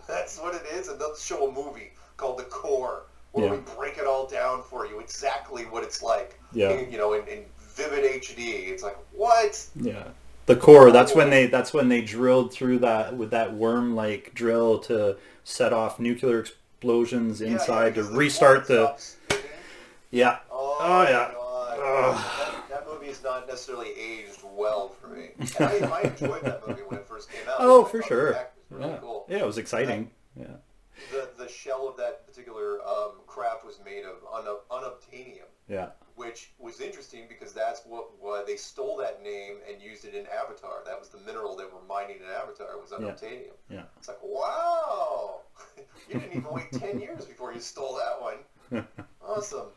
That's what it is? And they'll show a movie called The Core where we break it all down for you, exactly what it's like. Yeah. In vivid HD. It's like, what? Yeah. The core, that's when they drilled through that with that worm-like drill to set off nuclear explosions inside to restart the... Yeah. Oh yeah. That movie is not necessarily aged well for me. And I enjoyed that movie when it first came out. Oh, for sure. It was really cool. Yeah, it was exciting. The shell of that particular craft was made of unobtainium. Yeah. Which was interesting because that's why they stole that name and used it in Avatar. That was the mineral they were mining in Avatar, was unobtainium. Yeah. It's like, wow! You didn't even wait 10 years before you stole that one. Awesome.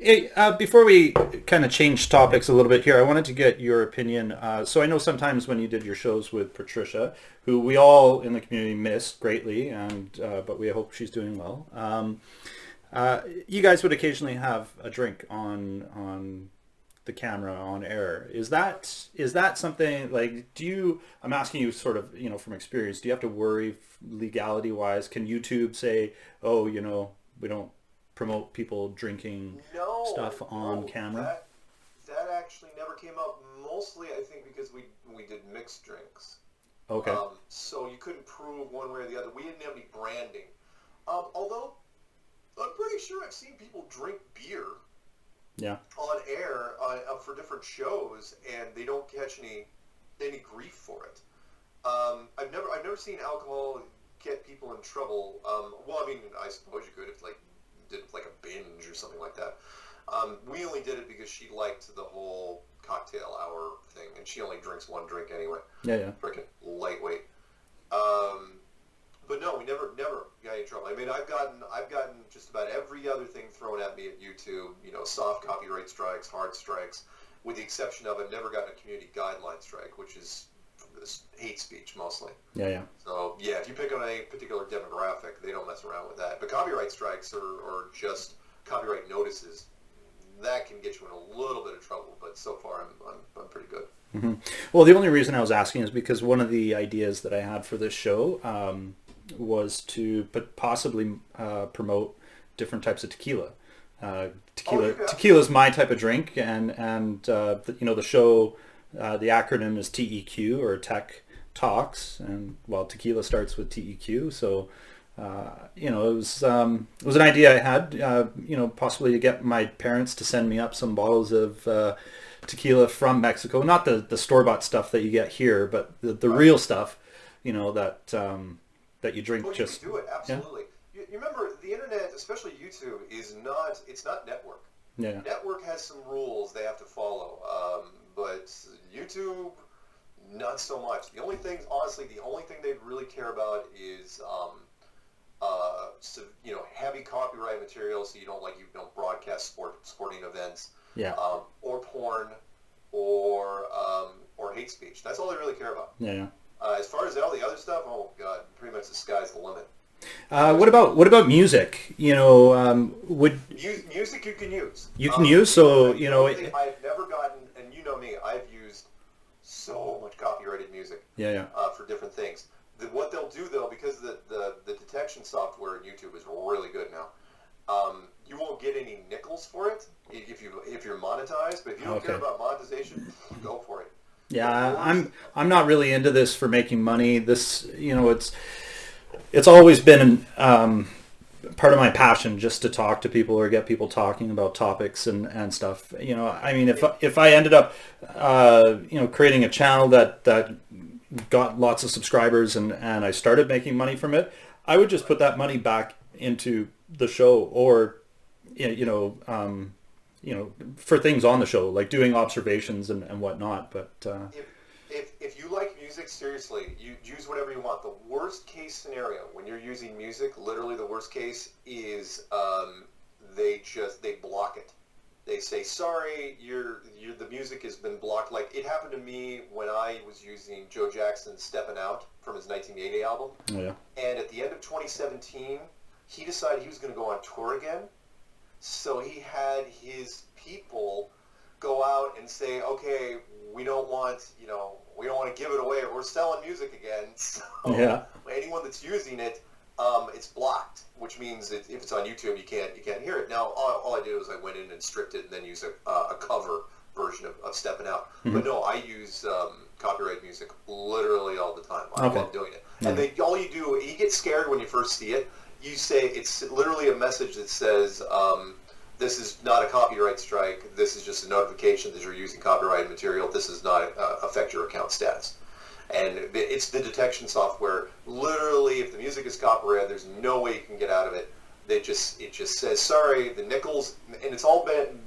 Anyway. Before we kind of change topics a little bit here, I wanted to get your opinion. So I know sometimes when you did your shows with Patricia, who we all in the community missed greatly, but we hope she's doing well. You guys would occasionally have a drink on the camera on air. Is that something like, I'm asking you sort of, from experience, do you have to worry legality wise? Can YouTube say, oh, we don't promote people drinking stuff on camera? That actually never came up, mostly I think because we did mixed drinks. Okay. So you couldn't prove one way or the other. We didn't have any branding. Although I'm pretty sure I've seen people drink beer on air for different shows, and they don't catch any grief for it. I've never seen alcohol get people in trouble. Well, I mean, I suppose you could if did a binge or something like that. We only did it because she liked the whole cocktail hour thing, and she only drinks one drink anyway. Yeah. Freaking lightweight. But no, we never got any trouble. I mean, I've gotten just about every other thing thrown at me at YouTube. Soft copyright strikes, hard strikes, with the exception of I've never gotten a community guideline strike, which is hate speech mostly. Yeah. So yeah, if you pick on a particular demographic, they don't mess around with that. But copyright strikes or just copyright notices, that can get you in a little bit of trouble. But so far, I'm pretty good. Mm-hmm. Well, the only reason I was asking is because one of the ideas that I had for this show was to possibly promote different types of tequila. Tequila is my type of drink, and the show, the acronym is TEQ, or TEQ Talks, and tequila starts with TEQ, so it was an idea I had, possibly to get my parents to send me up some bottles of tequila from Mexico, not the store-bought stuff that you get here, but the real stuff, that you drink. You just can do it, absolutely. Yeah? You remember, the internet, especially YouTube, it's not network. Yeah. Network has some rules they have to follow, but YouTube, not so much. Honestly, the only thing they really care about is heavy copyright material, so you don't broadcast sporting events, or porn, or hate speech. That's all they really care about. Yeah. As far as all the other stuff, oh god, pretty much the sky's the limit. What about music? Music you can use. You can use, so I've never gotten, and you know me, I've used so much copyrighted music. For different things. What they'll do though, because the detection software in YouTube is really good now, you won't get any nickels for it if you're monetized. But if you don't care about monetization, go for it. Yeah, I'm not really into this for making money. This, it's always been part of my passion, just to talk to people or get people talking about topics and stuff. I mean, if I ended up creating a channel that got lots of subscribers and I started making money from it, I would just put that money back into the show, or for things on the show, like doing observations and whatnot. But if you like music, seriously, you use whatever you want. The worst case scenario when you're using music, literally the worst case is they block it. They say, sorry, the music has been blocked. Like it happened to me when I was using Joe Jackson's "Steppin' Out" from his 1980 album. Oh, yeah. And at the end of 2017, he decided he was going to go on tour again. So he had his people go out and say, okay, we don't want to give it away. We're selling music again. So anyone that's using it, it's blocked, which means if it's on YouTube, you can't hear it. Now, all I did was I went in and stripped it and then used a cover version of Steppin' Out. Mm-hmm. But no, I use copyright music literally all the time. I love doing it. Mm-hmm. And all you do, you get scared when you first see it. You say, it's literally a message that says, this is not a copyright strike. This is just a notification that you're using copyrighted material. This does not affect your account status. And it's the detection software. Literally, if the music is copyrighted, there's no way you can get out of it. It just says, sorry, the nickels, and it's all been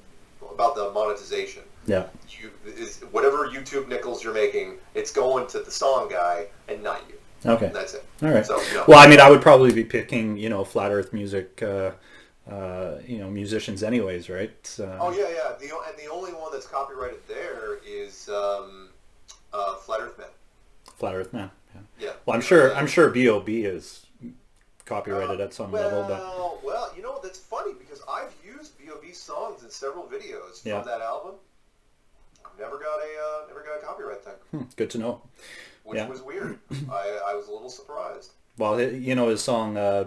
about the monetization. Yeah. Whatever YouTube nickels you're making, it's going to the song guy and not you. Okay. And that's it. All right. So, well, I mean, I would probably be picking, Flat Earth music, musicians anyways, right? Oh, yeah. The only one that's copyrighted there is Flat Earth Man. Flat Earth Man. Yeah. Well, I'm sure B.O.B. is copyrighted at some level, but well, that's funny because I've used B.O.B. songs in several videos from that album. I've never got a copyright thing. Good to know. Which was weird. I was a little surprised. Well, his song, I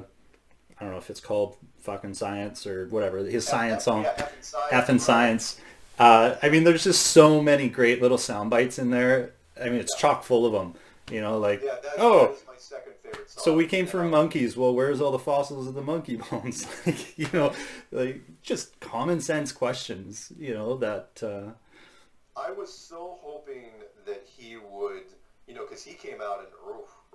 don't know if it's called fucking Science or whatever, his science song, F in Science. I mean, there's just so many great little sound bites in there. I mean, it's chock full of them. That is my second favorite song. So we came from monkeys. Well, where's all the fossils of the monkey bones? Just common sense questions. That. I was so hoping that he would, because he came out in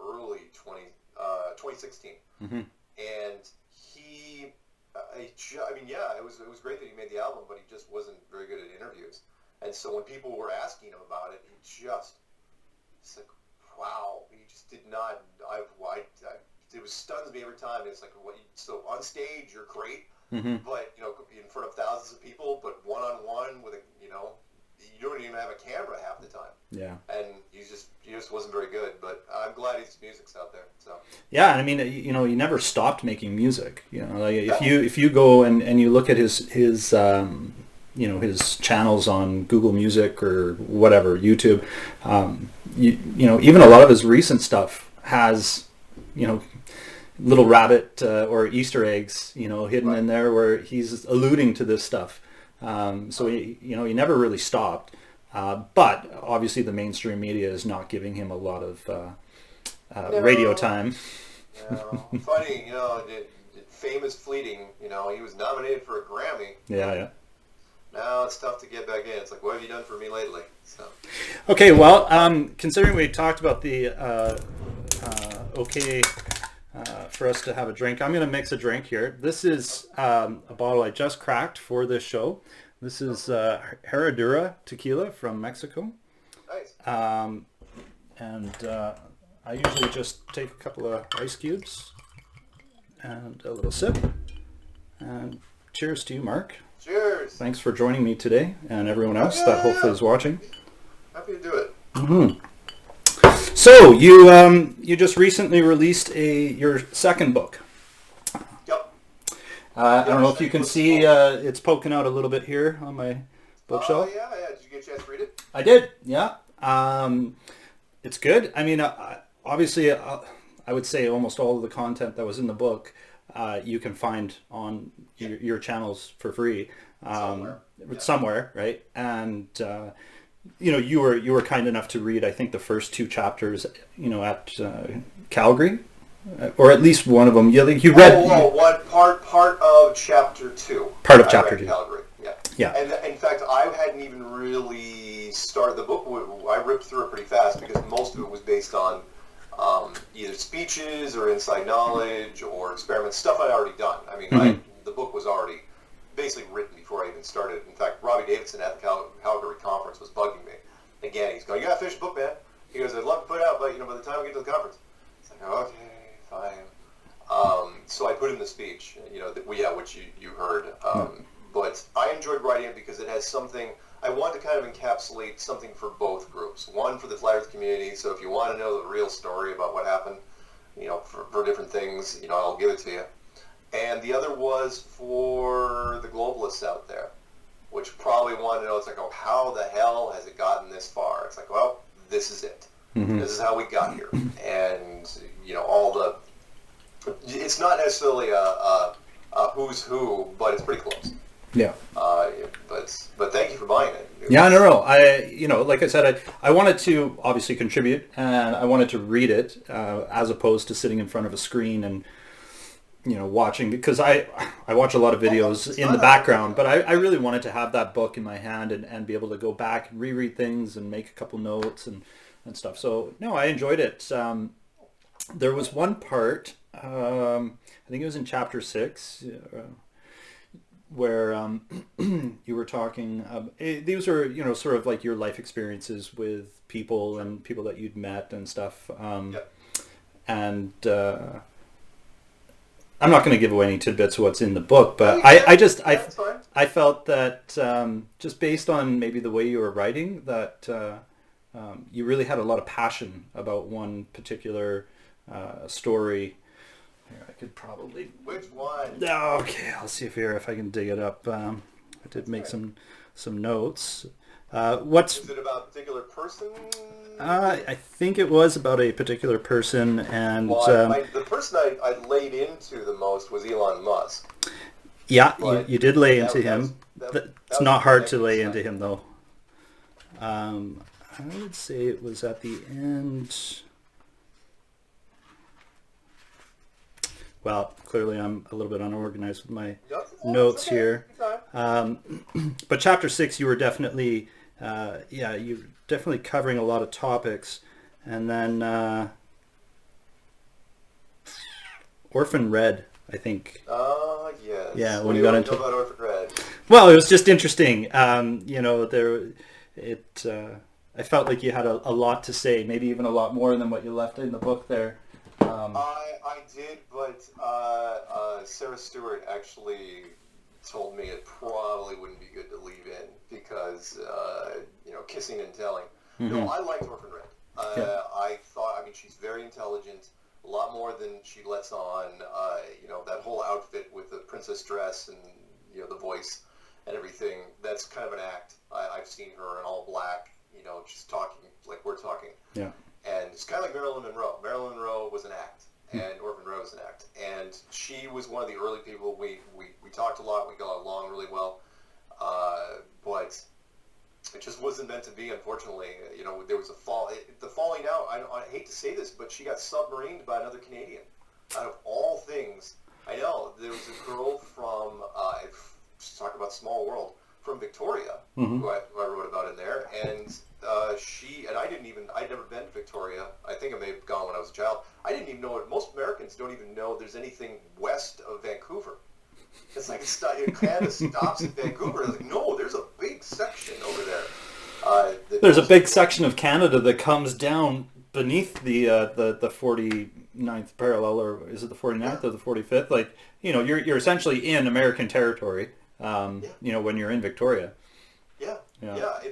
early 2016, mm-hmm. and he I mean, yeah, it was great that he made the album, but he just wasn't very good at interviews. And so when people were asking him about it, it's like, wow, he just did not. It was stuns me every time. It's like, so on stage you're great, but in front of thousands of people, but one on one with you don't even have a camera half the time. Yeah. And he just wasn't very good. But I'm glad his music's out there. So. Yeah, and I mean, he never stopped making music. Like if you go and you look at his his channels on Google Music or whatever, YouTube, even a lot of his recent stuff has, little rabbit or Easter eggs, hidden in there where he's alluding to this stuff. So he never really stopped. But obviously the mainstream media is not giving him a lot of radio time. Funny, fame is fleeting. He was nominated for a Grammy. Yeah. Now it's tough to get back in. It's like, what have you done for me lately? So. Okay, well, considering we talked about the for us to have a drink, I'm going to mix a drink here. This is a bottle I just cracked for this show. This is Herradura tequila from Mexico. Nice. And I usually just take a couple of ice cubes and a little sip. And cheers to you, Mark. Cheers. Thanks for joining me today, and everyone else that hopefully is watching. Happy to do it. Mm-hmm. So you just recently released your second book. Yep. I don't know if you can see it's poking out a little bit here on my bookshelf. Yeah. Did you get a chance to read it? I did. Yeah. It's good. I mean, obviously, I would say almost all of the content that was in the book you can find on your channels for free somewhere, right? And you were kind enough to read, I think, the first two chapters, at Calgary, or at least one of them. You read one part of chapter 2. Part of chapter 2. Calgary. Yeah. And in fact, I hadn't even really started the book. I ripped through it pretty fast because most of it was based on either speeches or inside knowledge or experiments, stuff I'd already done. I mean, the book was already basically written before I even started. In fact, Robbie Davidson at the Calgary conference was bugging me. Again, he's going, "You gotta finish the book, man." He goes, "I'd love to put it out, but by the time we get to the conference," it's like, okay, fine. So I put in the speech, which you heard. But I enjoyed writing it because it has something. I want to kind of encapsulate something for both groups. One for the flat Earth community, so if you want to know the real story about what happened, for different things, I'll give it to you. And the other was for the globalists out there, which probably want to know, it's like, oh, how the hell has it gotten this far? It's like, well, this is it. This is how we got here. And, it's not necessarily a who's who, but it's pretty close. Yeah. But thank you for buying it. Yeah, no. Like I said, I wanted to obviously contribute, and I wanted to read it as opposed to sitting in front of a screen and watching, because I watch a lot of videos in the background, but I really wanted to have that book in my hand and be able to go back and reread things and make a couple notes and stuff. So no, I enjoyed it. There was one part, I think it was in chapter 6. Where you were talking, these were sort of like your life experiences with people and people that you'd met and stuff. And I'm not going to give away any tidbits of what's in the book, but I felt that just based on maybe the way you were writing, that you really had a lot of passion about one particular story. Here, I could probably... Which one? Okay, I'll see if I can dig it up. I did make some notes. Is it about a particular person? I think it was about a particular person, and... the person I laid into the most was Elon Musk. Yeah, you did lay into him. It's not hard to lay into him, though. I would say it was at the end... Well, clearly I'm a little bit unorganized with my notes here. But chapter 6, you were definitely, you're definitely covering a lot of topics. And then Orphan Red, I think. Yes. Yeah, what when do you got know into about Orphan Red? Well, it was just interesting. I felt like you had a lot to say, maybe even a lot more than what you left in the book there. I did, but Sarah Stewart actually told me it probably wouldn't be good to leave in because kissing and telling. No, I liked Orphan Red. Yeah. I mean, she's very intelligent, a lot more than she lets on. That whole outfit with the princess dress and the voice and everything. That's kind of an act. I've seen her in all black, just talking like we're talking. Yeah. And it's kind of like Marilyn Monroe. Marilyn Monroe was an act, and Orphan Red was an act. And she was one of the early people. We talked a lot. We got along really well. But it just wasn't meant to be, unfortunately. There was the falling out. I hate to say this, but she got submarined by another Canadian. Out of all things, I know there was a girl from. Talk about small world, from Victoria, who I wrote about in there, and I'd never been to Victoria. I think I may have gone when I was a child. I didn't even know it. Most Americans don't even know there's anything west of Vancouver. It's like Canada stops at Vancouver. I was like, no, there's a big section over there. There's a big section of Canada that comes down beneath the 49th parallel, or is it the 49th or the 45th? Like, you're essentially in American territory. When you're in Victoria. Yeah. I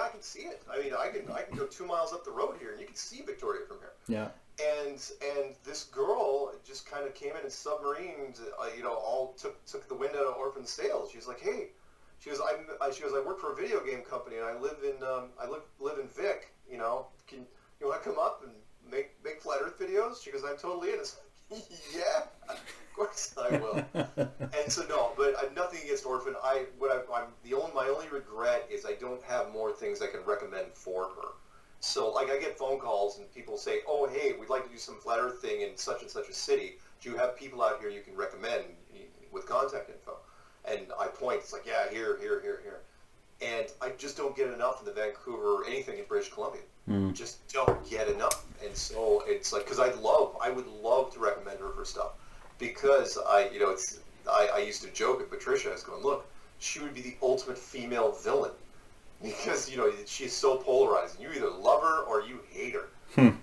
can see it. I mean, I can go 2 miles up the road here, and you can see Victoria from here. Yeah. And this girl just kind of came in and submarined. All took the wind out of Orphan's sails. She's like, hey, she goes, I work for a video game company, and I live in Vic. Can you want to come up and make flat Earth videos? She goes, I'm totally in. It's like, yeah. Of course I will. And so no, but nothing against Orphan. My only regret is I don't have more things I can recommend for her. So like I get phone calls and people say, oh hey, we'd like to do some flat Earth thing in such and such a city. Do you have people out here you can recommend with contact info? And I point. It's like here. And I just don't get enough in the Vancouver or anything in British Columbia. Just don't get enough. And so it's like because I would love to recommend her for stuff. Because I used to joke with Patricia. I was going, look, she would be the ultimate female villain because she's so polarizing. You either love her or you hate her. And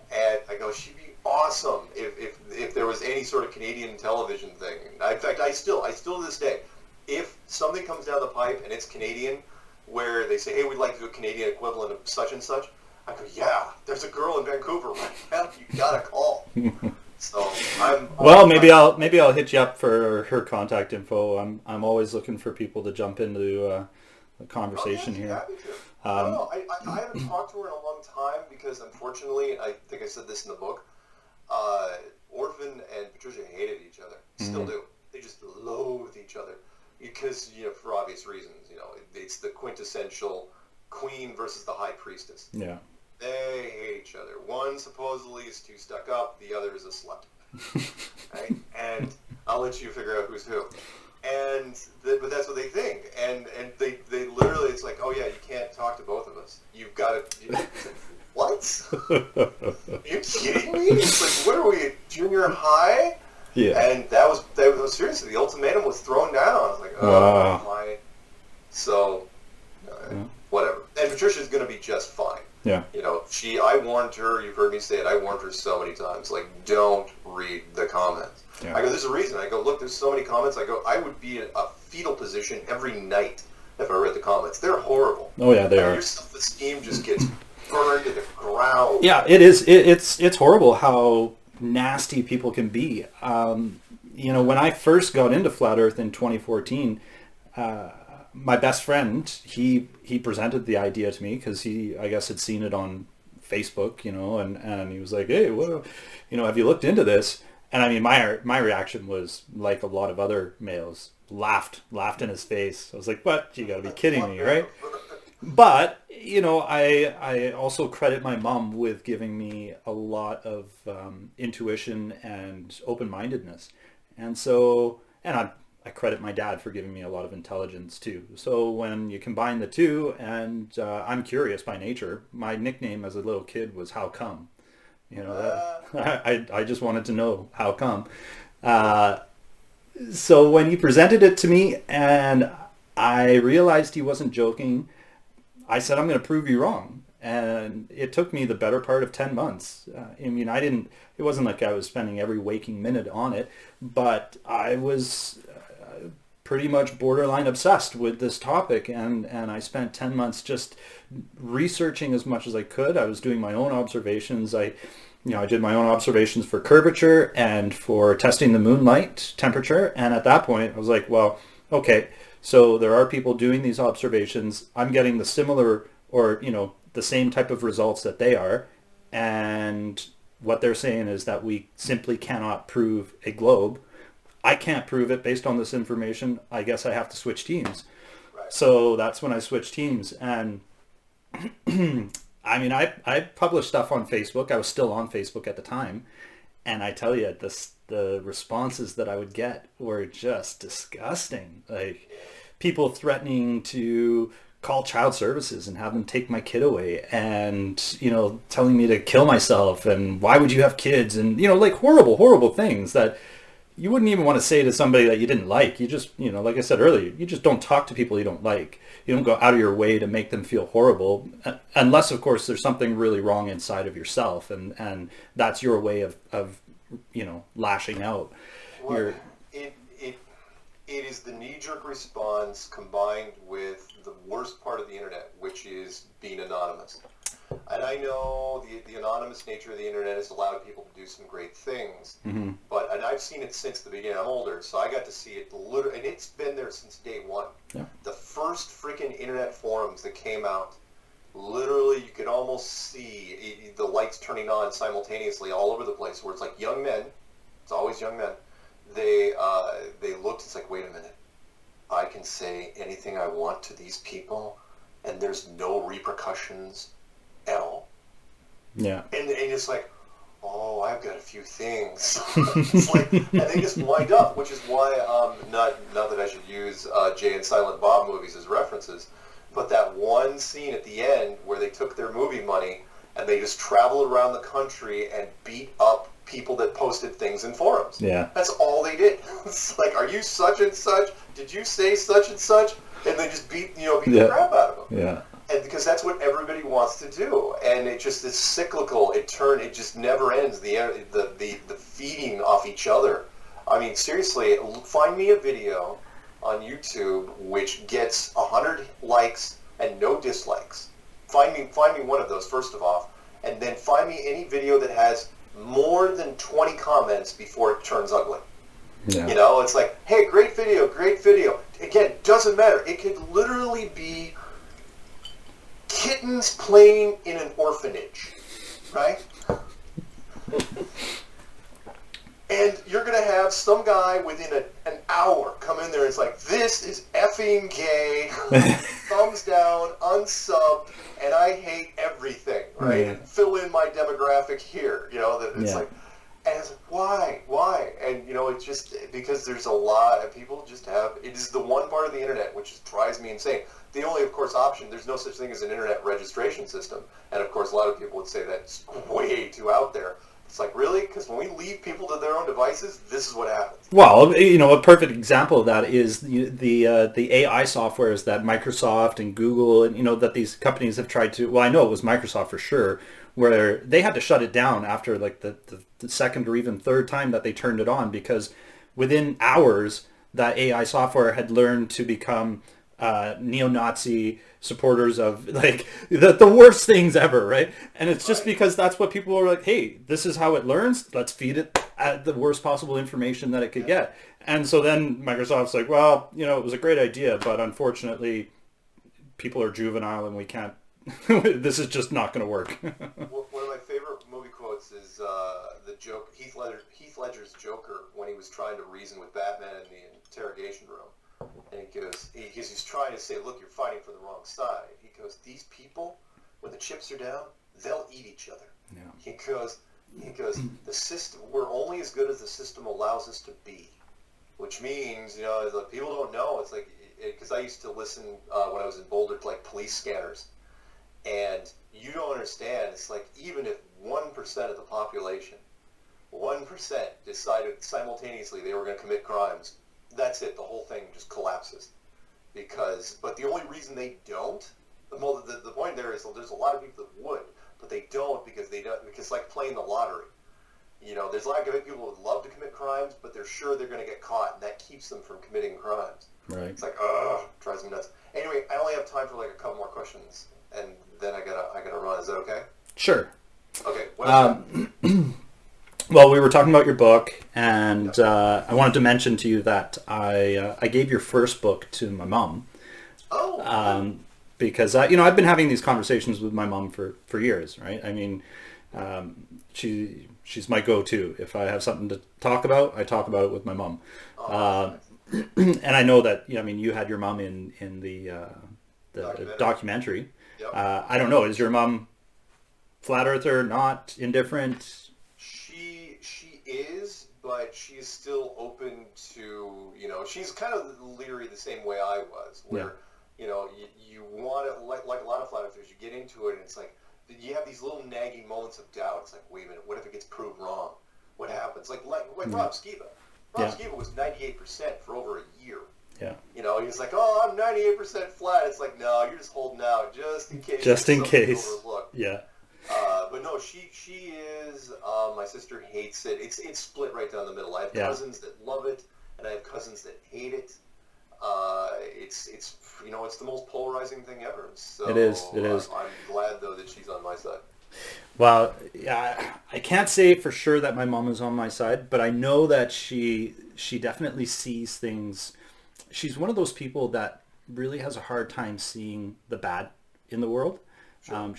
I go, she'd be awesome if there was any sort of Canadian television thing. In fact, I still to this day, if something comes down the pipe and it's Canadian, where they say, hey, we'd like to do a Canadian equivalent of such and such, I go, yeah, there's a girl in Vancouver right now. You gotta call. So maybe I'll hit you up for her contact info. I'm always looking for people to jump into a conversation here. Happy to. I haven't talked to her in a long time because unfortunately, and I think I said this in the book, Orphan and Patricia hated each other. Still do. They just loathe each other because for obvious reasons. It's the quintessential queen versus the high priestess. Yeah. They hate each other. One supposedly is too stuck up. The other is a slut. Right? And I'll let you figure out who's who. But that's what they think. And they literally, it's like, oh yeah, you can't talk to both of us. You've got to... What? Are you kidding me? It's like, what are we, junior high? Yeah. And that was seriously, the ultimatum was thrown down. I was like, oh my. So, whatever. And Patricia's going to be just fine. Yeah. I warned her, you've heard me say it, I warned her so many times, like, don't read the comments. Yeah. I go, there's a reason. I go, look, there's so many comments. I go, I would be in a fetal position every night if I read the comments. They're horrible. Oh, yeah, they are. Your self-esteem just gets burned to the ground. Yeah, it is. It's horrible how nasty people can be. When I first got into Flat Earth in 2014, my best friend, he presented the idea to me because he, I guess, had seen it on Facebook, and he was like, hey, have you looked into this? And I mean, my reaction was like a lot of other males, laughed in his face. I was like, what? You got to be kidding me, right? But, I also credit my mom with giving me a lot of intuition and open-mindedness. And so, I credit my dad for giving me a lot of intelligence too. So when you combine the two, and I'm curious by nature, my nickname as a little kid was How Come? I just wanted to know how come. So when he presented it to me and I realized he wasn't joking, I said, I'm going to prove you wrong. And it took me the better part of 10 months. I mean, it wasn't like I was spending every waking minute on it, but I was pretty much borderline obsessed with this topic. And I spent 10 months just researching as much as I could. I was doing my own observations. I did my own observations for curvature and for testing the moonlight temperature. And at that point, I was like, well, okay, so there are people doing these observations. I'm getting the similar or, the same type of results that they are. And what they're saying is that we simply cannot prove a globe. I can't prove it based on this information. I guess I have to switch teams. Right. So that's when I switched teams. And I mean, I published stuff on Facebook. I was still on Facebook at the time. And I tell you, the responses that I would get were just disgusting. Like people threatening to call child services and have them take my kid away, and telling me to kill myself and why would you have kids, and like horrible things that you wouldn't even want to say to somebody that you didn't like. You just, like I said earlier, you just don't talk to people you don't like. You don't go out of your way to make them feel horrible, unless of course there's something really wrong inside of yourself, and that's your way of lashing out. Well, it is the knee-jerk response combined with the worst part of the internet, which is being anonymous. And I know the anonymous nature of the internet has allowed people to do some great things, Mm-hmm. and I've seen it since the beginning. I'm older, so I got to see it literally, and it's been there since day one. Yeah. The first freaking internet forums that came out, literally you could almost see the lights turning on simultaneously all over the place, where it's like young men, it's always young men, they looked, it's like, wait a minute, I can say anything I want to these people, and there's no repercussions at all. Yeah. And it's like, oh, I've got a few things. It's like, and they just wind up, which is why, not that I should use Jay and Silent Bob movies as references, but that one scene at the end where they took their movie money and they just traveled around the country and beat up people that posted things in forums. Yeah. That's all they did. It's like, are you such and such? Did you say such and such? And they just beat the crap out of them. Yeah. And because that's what everybody wants to do, and it just is cyclical. It just never ends. The feeding off each other. I mean, seriously, find me a video on YouTube which gets 100 likes and no dislikes. Find me one of those first of all, and then find me any video that has more than 20 comments before it turns ugly. Yeah. It's like, hey, great video. Again, doesn't matter. It could literally be kittens playing in an orphanage, right? And you're going to have some guy within an hour come in there and it's like, this is effing gay, thumbs down, unsubbed, and I hate everything, right? Yeah. And fill in my demographic here, that it's Yeah. like, and it's like, why? And, it's just because there's a lot of people just have, it is the one part of the internet which just drives me insane. The only, of course, option, there's no such thing as an internet registration system. And, of course, a lot of people would say that's way too out there. It's like, really? Because when we leave people to their own devices, this is what happens. Well, a perfect example of that is the AI softwares that Microsoft and Google and, that these companies have tried to, well, I know it was Microsoft for sure, where they had to shut it down after like the second or even third time that they turned it on, because within hours that AI software had learned to become neo-Nazi supporters of like the worst things ever, right? And it's just because that's what people are like, hey, this is how it learns, let's feed it at the worst possible information that it could get. And so then Microsoft's like, well, it was a great idea, but unfortunately people are juvenile and we can't this is just not going to work. One of my favorite movie quotes is the joke, Heath Ledger's Joker, when he was trying to reason with Batman in the interrogation room. And he's trying to say, look, you're fighting for the wrong side. He goes, these people, when the chips are down, they'll eat each other. Yeah. He goes, the system, we're only as good as the system allows us to be. Which means, the people don't know. It's like, because I used to listen when I was in Boulder to like police scanners. And you don't understand, it's like even if 1% of the population, 1% decided simultaneously they were going to commit crimes, that's it. The whole thing just collapses. But the only reason they don't, well, the point there is there's a lot of people that would, but they don't because because like playing the lottery. There's a lot of people who would love to commit crimes, but they're sure they're going to get caught, and that keeps them from committing crimes. Right. It's like, ugh, drives me nuts. Anyway, I only have time for like a couple more questions, and then I gotta run. Is that okay? Sure. Okay. Well, we were talking about your book, and I wanted to mention to you that I gave your first book to my mom. Oh. Because I've been having these conversations with my mom for years, right? I mean, she's my go-to. If I have something to talk about, I talk about it with my mom. Oh, nice. And I know that you had your mom in the documentary. Yep. I don't know. Is your mom flat earther, not indifferent? She is, but she's still open to, she's kind of leery the same way I was, where, you want to, like a lot of flat earthers, you get into it and it's like, you have these little nagging moments of doubt. It's like, wait a minute, what if it gets proved wrong? What happens? Like Rob Skiba. Rob Skiba was 98% for over a year. Yeah. He's like, oh, I'm 98% flat. It's like, no, you're just holding out just in case. Just in case. Overlooked. Yeah. But no, she is. My sister hates it. It's split right down the middle. I have cousins that love it, and I have cousins that hate it. It's the most polarizing thing ever. So it is. I'm glad though that she's on my side. Well, yeah, I can't say for sure that my mom is on my side, but I know that she definitely sees things. She's one of those people that really has a hard time seeing the bad in the world. Sure.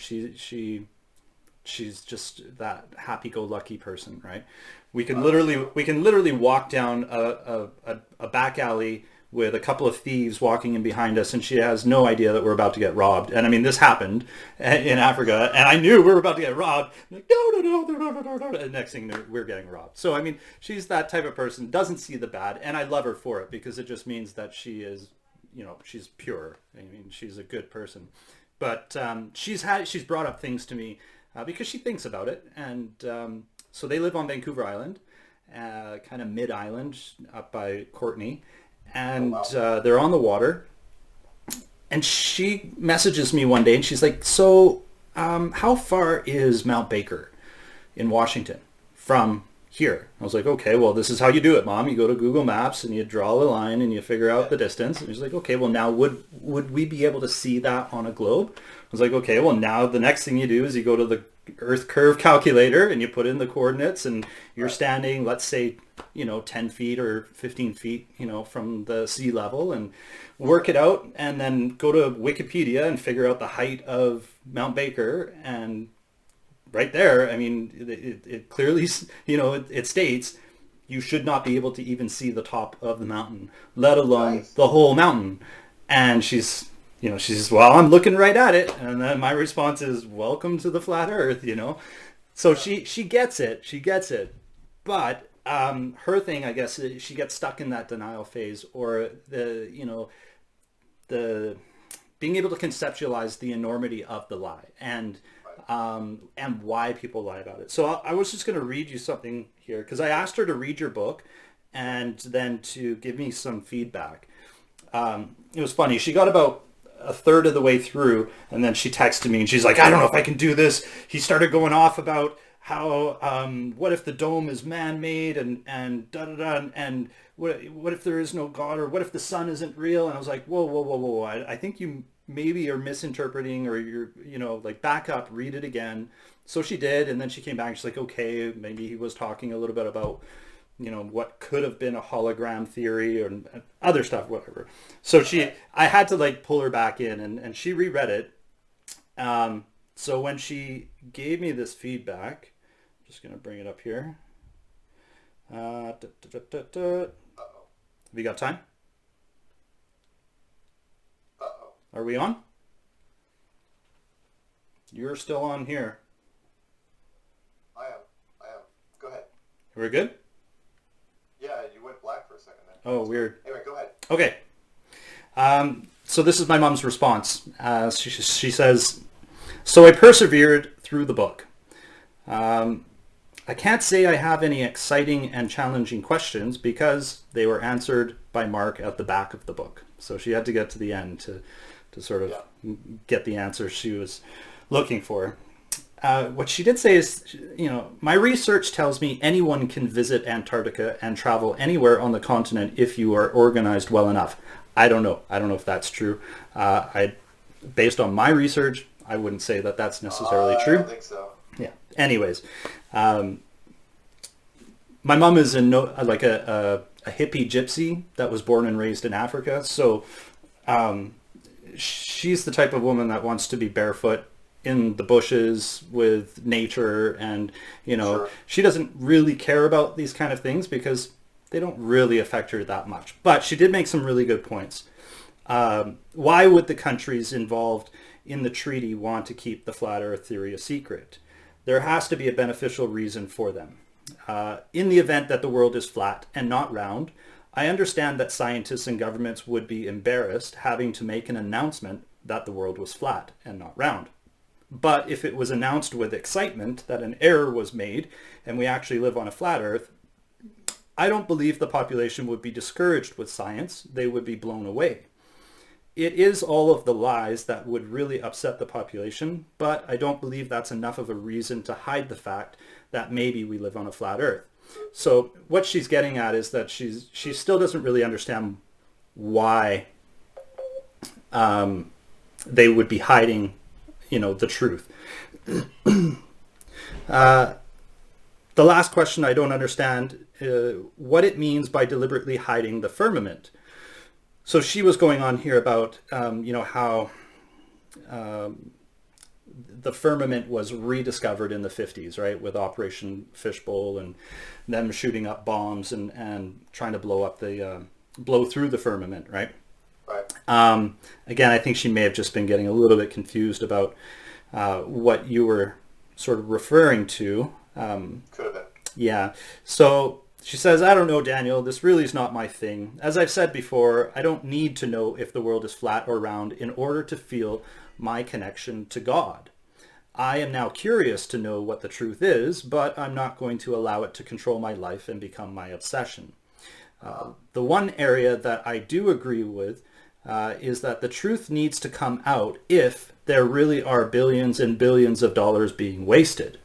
She's just that happy-go-lucky person, right? We can literally walk down a back alley with a couple of thieves walking in behind us, and she has no idea that we're about to get robbed. And I mean, this happened in Africa, and I knew we were about to get robbed. Like, no. And next thing, we're getting robbed. So I mean, she's that type of person, doesn't see the bad, and I love her for it because it just means that she is, she's pure. I mean, she's a good person. But she's brought up things to me because she thinks about it, and so they live on Vancouver Island, kind of mid-island up by Courtenay. And they're on the water, and she messages me one day, and she's like, so how far is Mount Baker in Washington from here? I was like, okay, well, this is how you do it, Mom. You go to Google Maps, and you draw a line, and you figure out the distance. And she's like, okay, well, now would we be able to see that on a globe? I was like, okay, well, now the next thing you do is you go to the Earth curve calculator, and you put in the coordinates, and you're standing, let's say, 10 feet or 15 feet, from the sea level, and work it out, and then go to Wikipedia and figure out the height of Mount Baker. And right there, I mean, it clearly, it states you should not be able to even see the top of the mountain, let alone the whole mountain. And she says, well, I'm looking right at it. And then my response is, welcome to the flat earth, So she gets it. But her thing, I guess, she gets stuck in that denial phase, or the being able to conceptualize the enormity of the lie and why people lie about it. So I was just going to read you something here, because I asked her to read your book and then to give me some feedback. It was funny. She got about a third of the way through, and then she texted me, and she's like, I don't know if I can do this. He started going off about how what if the dome is man-made, and da-da-da, and what if there is no God, or what if the sun isn't real? And I was like, whoa. I think you maybe are misinterpreting, or you're, back up, read it again. So she did, and then she came back, and she's like, okay, maybe he was talking a little bit about, what could have been a hologram theory or other stuff, whatever. So I had to pull her back in, and she reread it. So when she gave me this feedback, I'm just going to bring it up here. Have you got time? Are we on? You're still on here. I am. Go ahead. We're good? Yeah, you went black for a second then. Oh, weird. Anyway, go ahead. Okay. So this is my mom's response. She says, so I persevered through the book. I can't say I have any exciting and challenging questions because they were answered by Mark at the back of the book. So she had to get to the end to sort of get the answer she was looking for. What she did say is, my research tells me anyone can visit Antarctica and travel anywhere on the continent if you are organized well enough. I don't know. I don't know if that's true. Based on my research, I wouldn't say that that's necessarily true. I don't think so. Yeah. Anyways, my mom is a hippie gypsy that was born and raised in Africa. So she's the type of woman that wants to be barefoot in the bushes with nature, and Sure. she doesn't really care about these kind of things because they don't really affect her that much. But she did make some really good points. Why would the countries involved in the treaty want to keep the flat earth theory a secret? There has to be a beneficial reason for them. In the event that the world is flat and not round, I understand that scientists and governments would be embarrassed having to make an announcement that the world was flat and not round. But if it was announced with excitement that an error was made and we actually live on a flat earth, I don't believe the population would be discouraged with science. They would be blown away. It is all of the lies that would really upset the population, but I don't believe that's enough of a reason to hide the fact that maybe we live on a flat earth. So what she's getting at is that she still doesn't really understand why they would be hiding the truth. The last question I don't understand, what it means by deliberately hiding the firmament. So she was going on here about, how the firmament was rediscovered in the 50s, right, with Operation Fishbowl and them shooting up bombs and trying to blow through the firmament, right? Right. Again, I think she may have just been getting a little bit confused about what you were sort of referring to. Could have been. Yeah. So she says, I don't know, Daniel, this really is not my thing. As I've said before, I don't need to know if the world is flat or round in order to feel my connection to God. I am now curious to know what the truth is, but I'm not going to allow it to control my life and become my obsession. The one area that I do agree with is that the truth needs to come out if there really are billions and billions of dollars being wasted.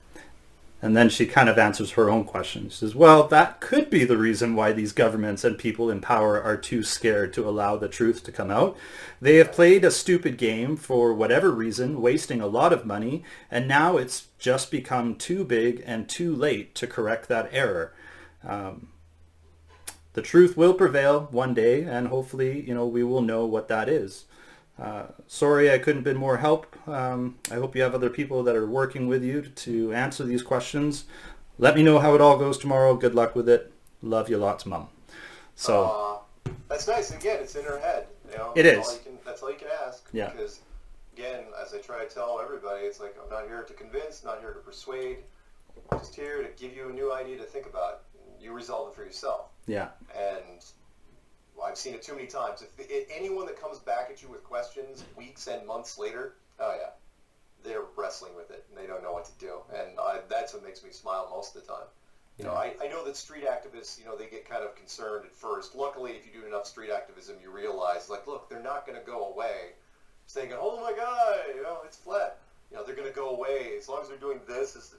And then she kind of answers her own question. She says, well, that could be the reason why these governments and people in power are too scared to allow the truth to come out. They have played a stupid game for whatever reason, wasting a lot of money, and now it's just become too big and too late to correct that error. The truth will prevail one day, and hopefully, we will know what that is. Sorry I couldn't have been more help. I hope you have other people that are working with you to answer these questions. Let me know how it all goes tomorrow. Good luck with it. Love you lots, Mom. So that's nice. Again, it's in her head. It is. That's all you can ask. Yeah. Because, again, as I try to tell everybody, it's like, I'm not here to convince, not here to persuade. I'm just here to give you a new idea to think about. You resolve it for yourself. Yeah. And I've seen it too many times. If anyone that comes back at you with questions weeks and months later, oh yeah, they're wrestling with it and they don't know what to do. And that's what makes me smile most of the time. I know that street activists, they get kind of concerned at first. Luckily, if you do enough street activism, you realize, like, look, they're not going to go away saying, oh my God, it's flat. They're going to go away as long as they're doing this.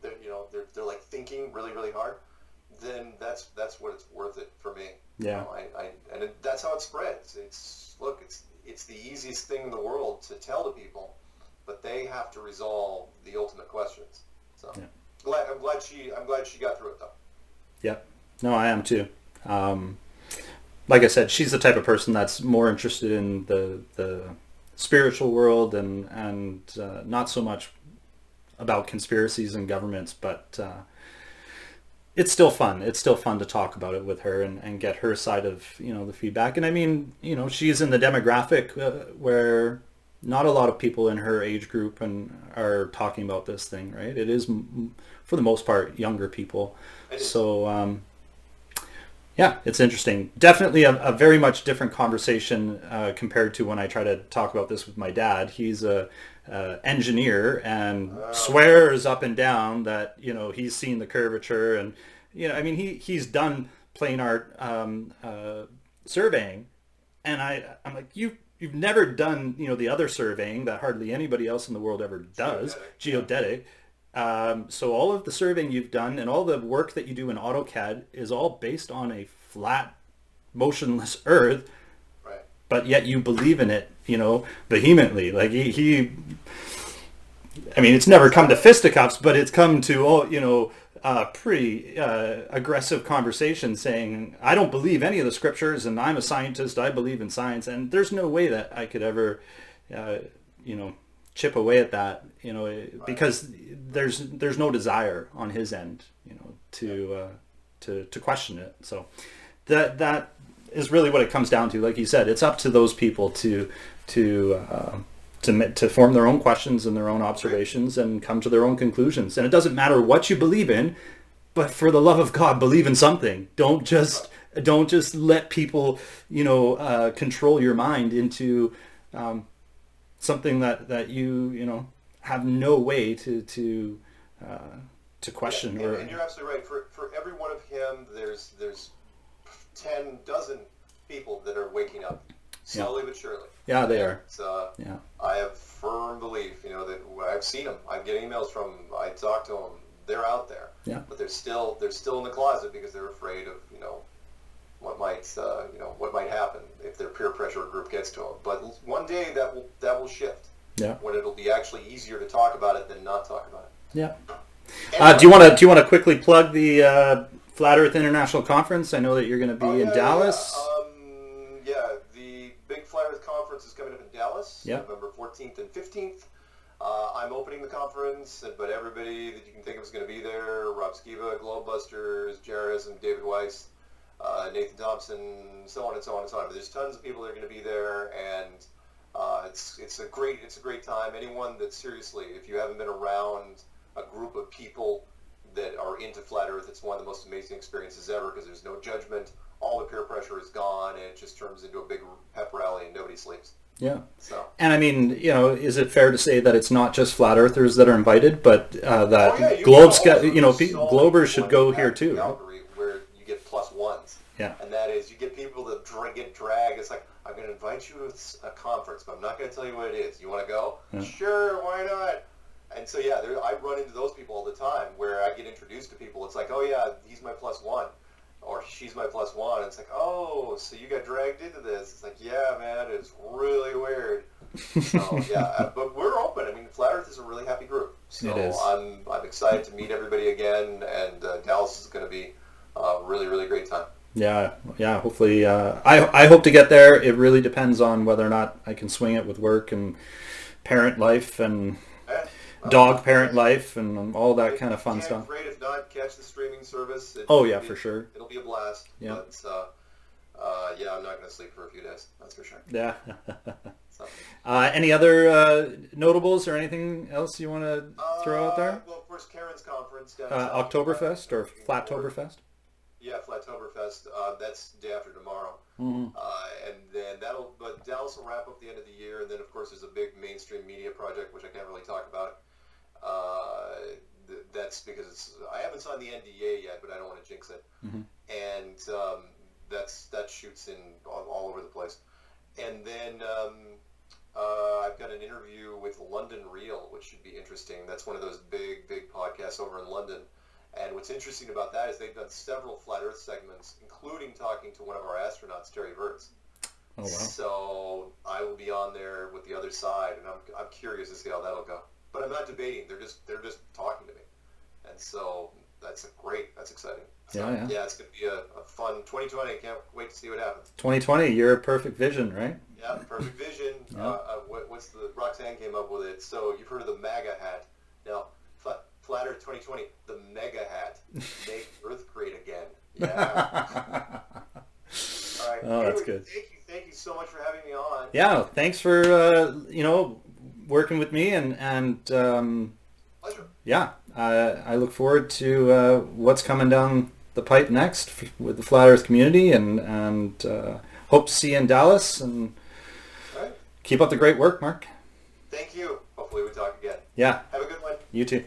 They're like thinking really, really hard. Then that's what it's worth it for me. Yeah. That's how it spreads. It's the easiest thing in the world to tell to people, but they have to resolve the ultimate questions. So yeah. I'm glad she got through it though. Yeah. No, I am too. Like I said, she's the type of person that's more interested in the spiritual world and not so much about conspiracies and governments, but it's still fun. It's still fun to talk about it with her and get her side of, the feedback. And I mean, she's in the demographic where not a lot of people in her age group are talking about this thing, right? It is, for the most part, younger people. So, Yeah, it's interesting. Definitely a very much different conversation compared to when I try to talk about this with my dad. He's a engineer and swears up and down that he's seen the curvature, and I mean he's done planar surveying, and I'm like, you've never done the other surveying that hardly anybody else in the world ever does, geodetic. So all of the surveying you've done and all the work that you do in AutoCAD is all based on a flat, motionless Earth, right? But yet you believe in it, vehemently. Like he I mean, it's never come to fisticuffs, but it's come to pretty aggressive conversation saying, I don't believe any of the scriptures, and I'm a scientist. I believe in science, and there's no way that I could ever, chip away at that, because there's no desire on his end, to question it. So that is really what it comes down to. Like you said, it's up to those people to form their own questions and their own observations and come to their own conclusions. And it doesn't matter what you believe in, but for the love of God, believe in something. Don't just let people, control your mind into something that you have no way to question. And you're absolutely right. For every one of him, there's 10 dozen people that are waking up slowly but surely. Yeah, they are. I have firm belief, that I've seen them. I get emails from them. I talk to them. They're out there. Yeah. But they're still in the closet because they're afraid of what might happen if their peer pressure group gets to them. But one day that will shift. Yeah. When it'll be actually easier to talk about it than not talk about it. Yeah. Do you want to quickly plug the Flat Earth International Conference? I know that you're going to be in Dallas. The big Flat Earth Conference is coming up in Dallas, November 14th and 15th. I'm opening the conference, but everybody that you can think of is going to be there. Rob Skiba, Globebusters, Jairus and David Weiss, Nathan Thompson, so on and so on and so on. But there's tons of people that are going to be there, and it's a great time. Anyone that seriously, if you haven't been around a group of people that are into Flat Earth, it's one of the most amazing experiences ever because there's no judgment. All the peer pressure is gone, and it just turns into a big pep rally, and nobody sleeps. Yeah. So. And I mean, is it fair to say that it's not just flat earthers that are invited, but that Globers should go here too? Calgary, where you get plus ones. Yeah. And that is, you get people that get dragged. It's like, I'm going to invite you to a conference, but I'm not going to tell you what it is. You want to go? Yeah. Sure, why not? And so, I run into those people all the time where I get introduced to people. It's like, oh, yeah, he's my plus one. Or she's my plus one. It's like, oh, so you got dragged into this. It's like, yeah, man, it's really weird. So, but we're open. I mean, Flat Earth is a really happy group. So it is. I'm excited to meet everybody again, and Dallas is going to be a really, really great time. Yeah. Hopefully, I hope to get there. It really depends on whether or not I can swing it with work and parent life and dog parent life and all that kind of fun stuff. Great. If not, catch the streaming service. For sure. It'll be a blast. Yeah. But I'm not going to sleep for a few days. That's for sure. Yeah. So. Any other notables or anything else you want to throw out there? Well, of course, Karen's conference. Oktoberfest or Flattoberfest? Yeah, Flattoberfest. That's day after tomorrow. Mm-hmm. And then but Dallas will wrap up the end of the year, and then of course there's a big mainstream media project which I can't really talk about. That's because I haven't signed the NDA yet, but I don't want to jinx it. Mm-hmm. And that shoots in all over the place. And then I've got an interview with London Real, which should be interesting. That's one of those big podcasts over in London. And what's interesting about that is they've done several Flat Earth segments, including talking to one of our astronauts, Terry Virts. Oh, wow. So I will be on there with the other side, and I'm curious to see how that'll go. But I'm not debating; they're just talking to me, and so that's exciting. So, yeah, it's going to be a fun 2020. Can't wait to see what happens. 2020, your perfect vision, right? Yeah, perfect vision. Yeah. What's the Roxanne came up with it? So you've heard of the MAGA hat? Now, Flat Earth 2020, the mega hat, make Earth great again. Yeah. All right. Oh, that's good. Thank you so much for having me on. Yeah, thanks for working with me and pleasure. Yeah, I look forward to what's coming down the pipe next with the Flat Earth community, and hope to see you in Dallas, and All right. keep up the great work, Mark. Thank you. Hopefully we talk again. Yeah. Have a good one. You too.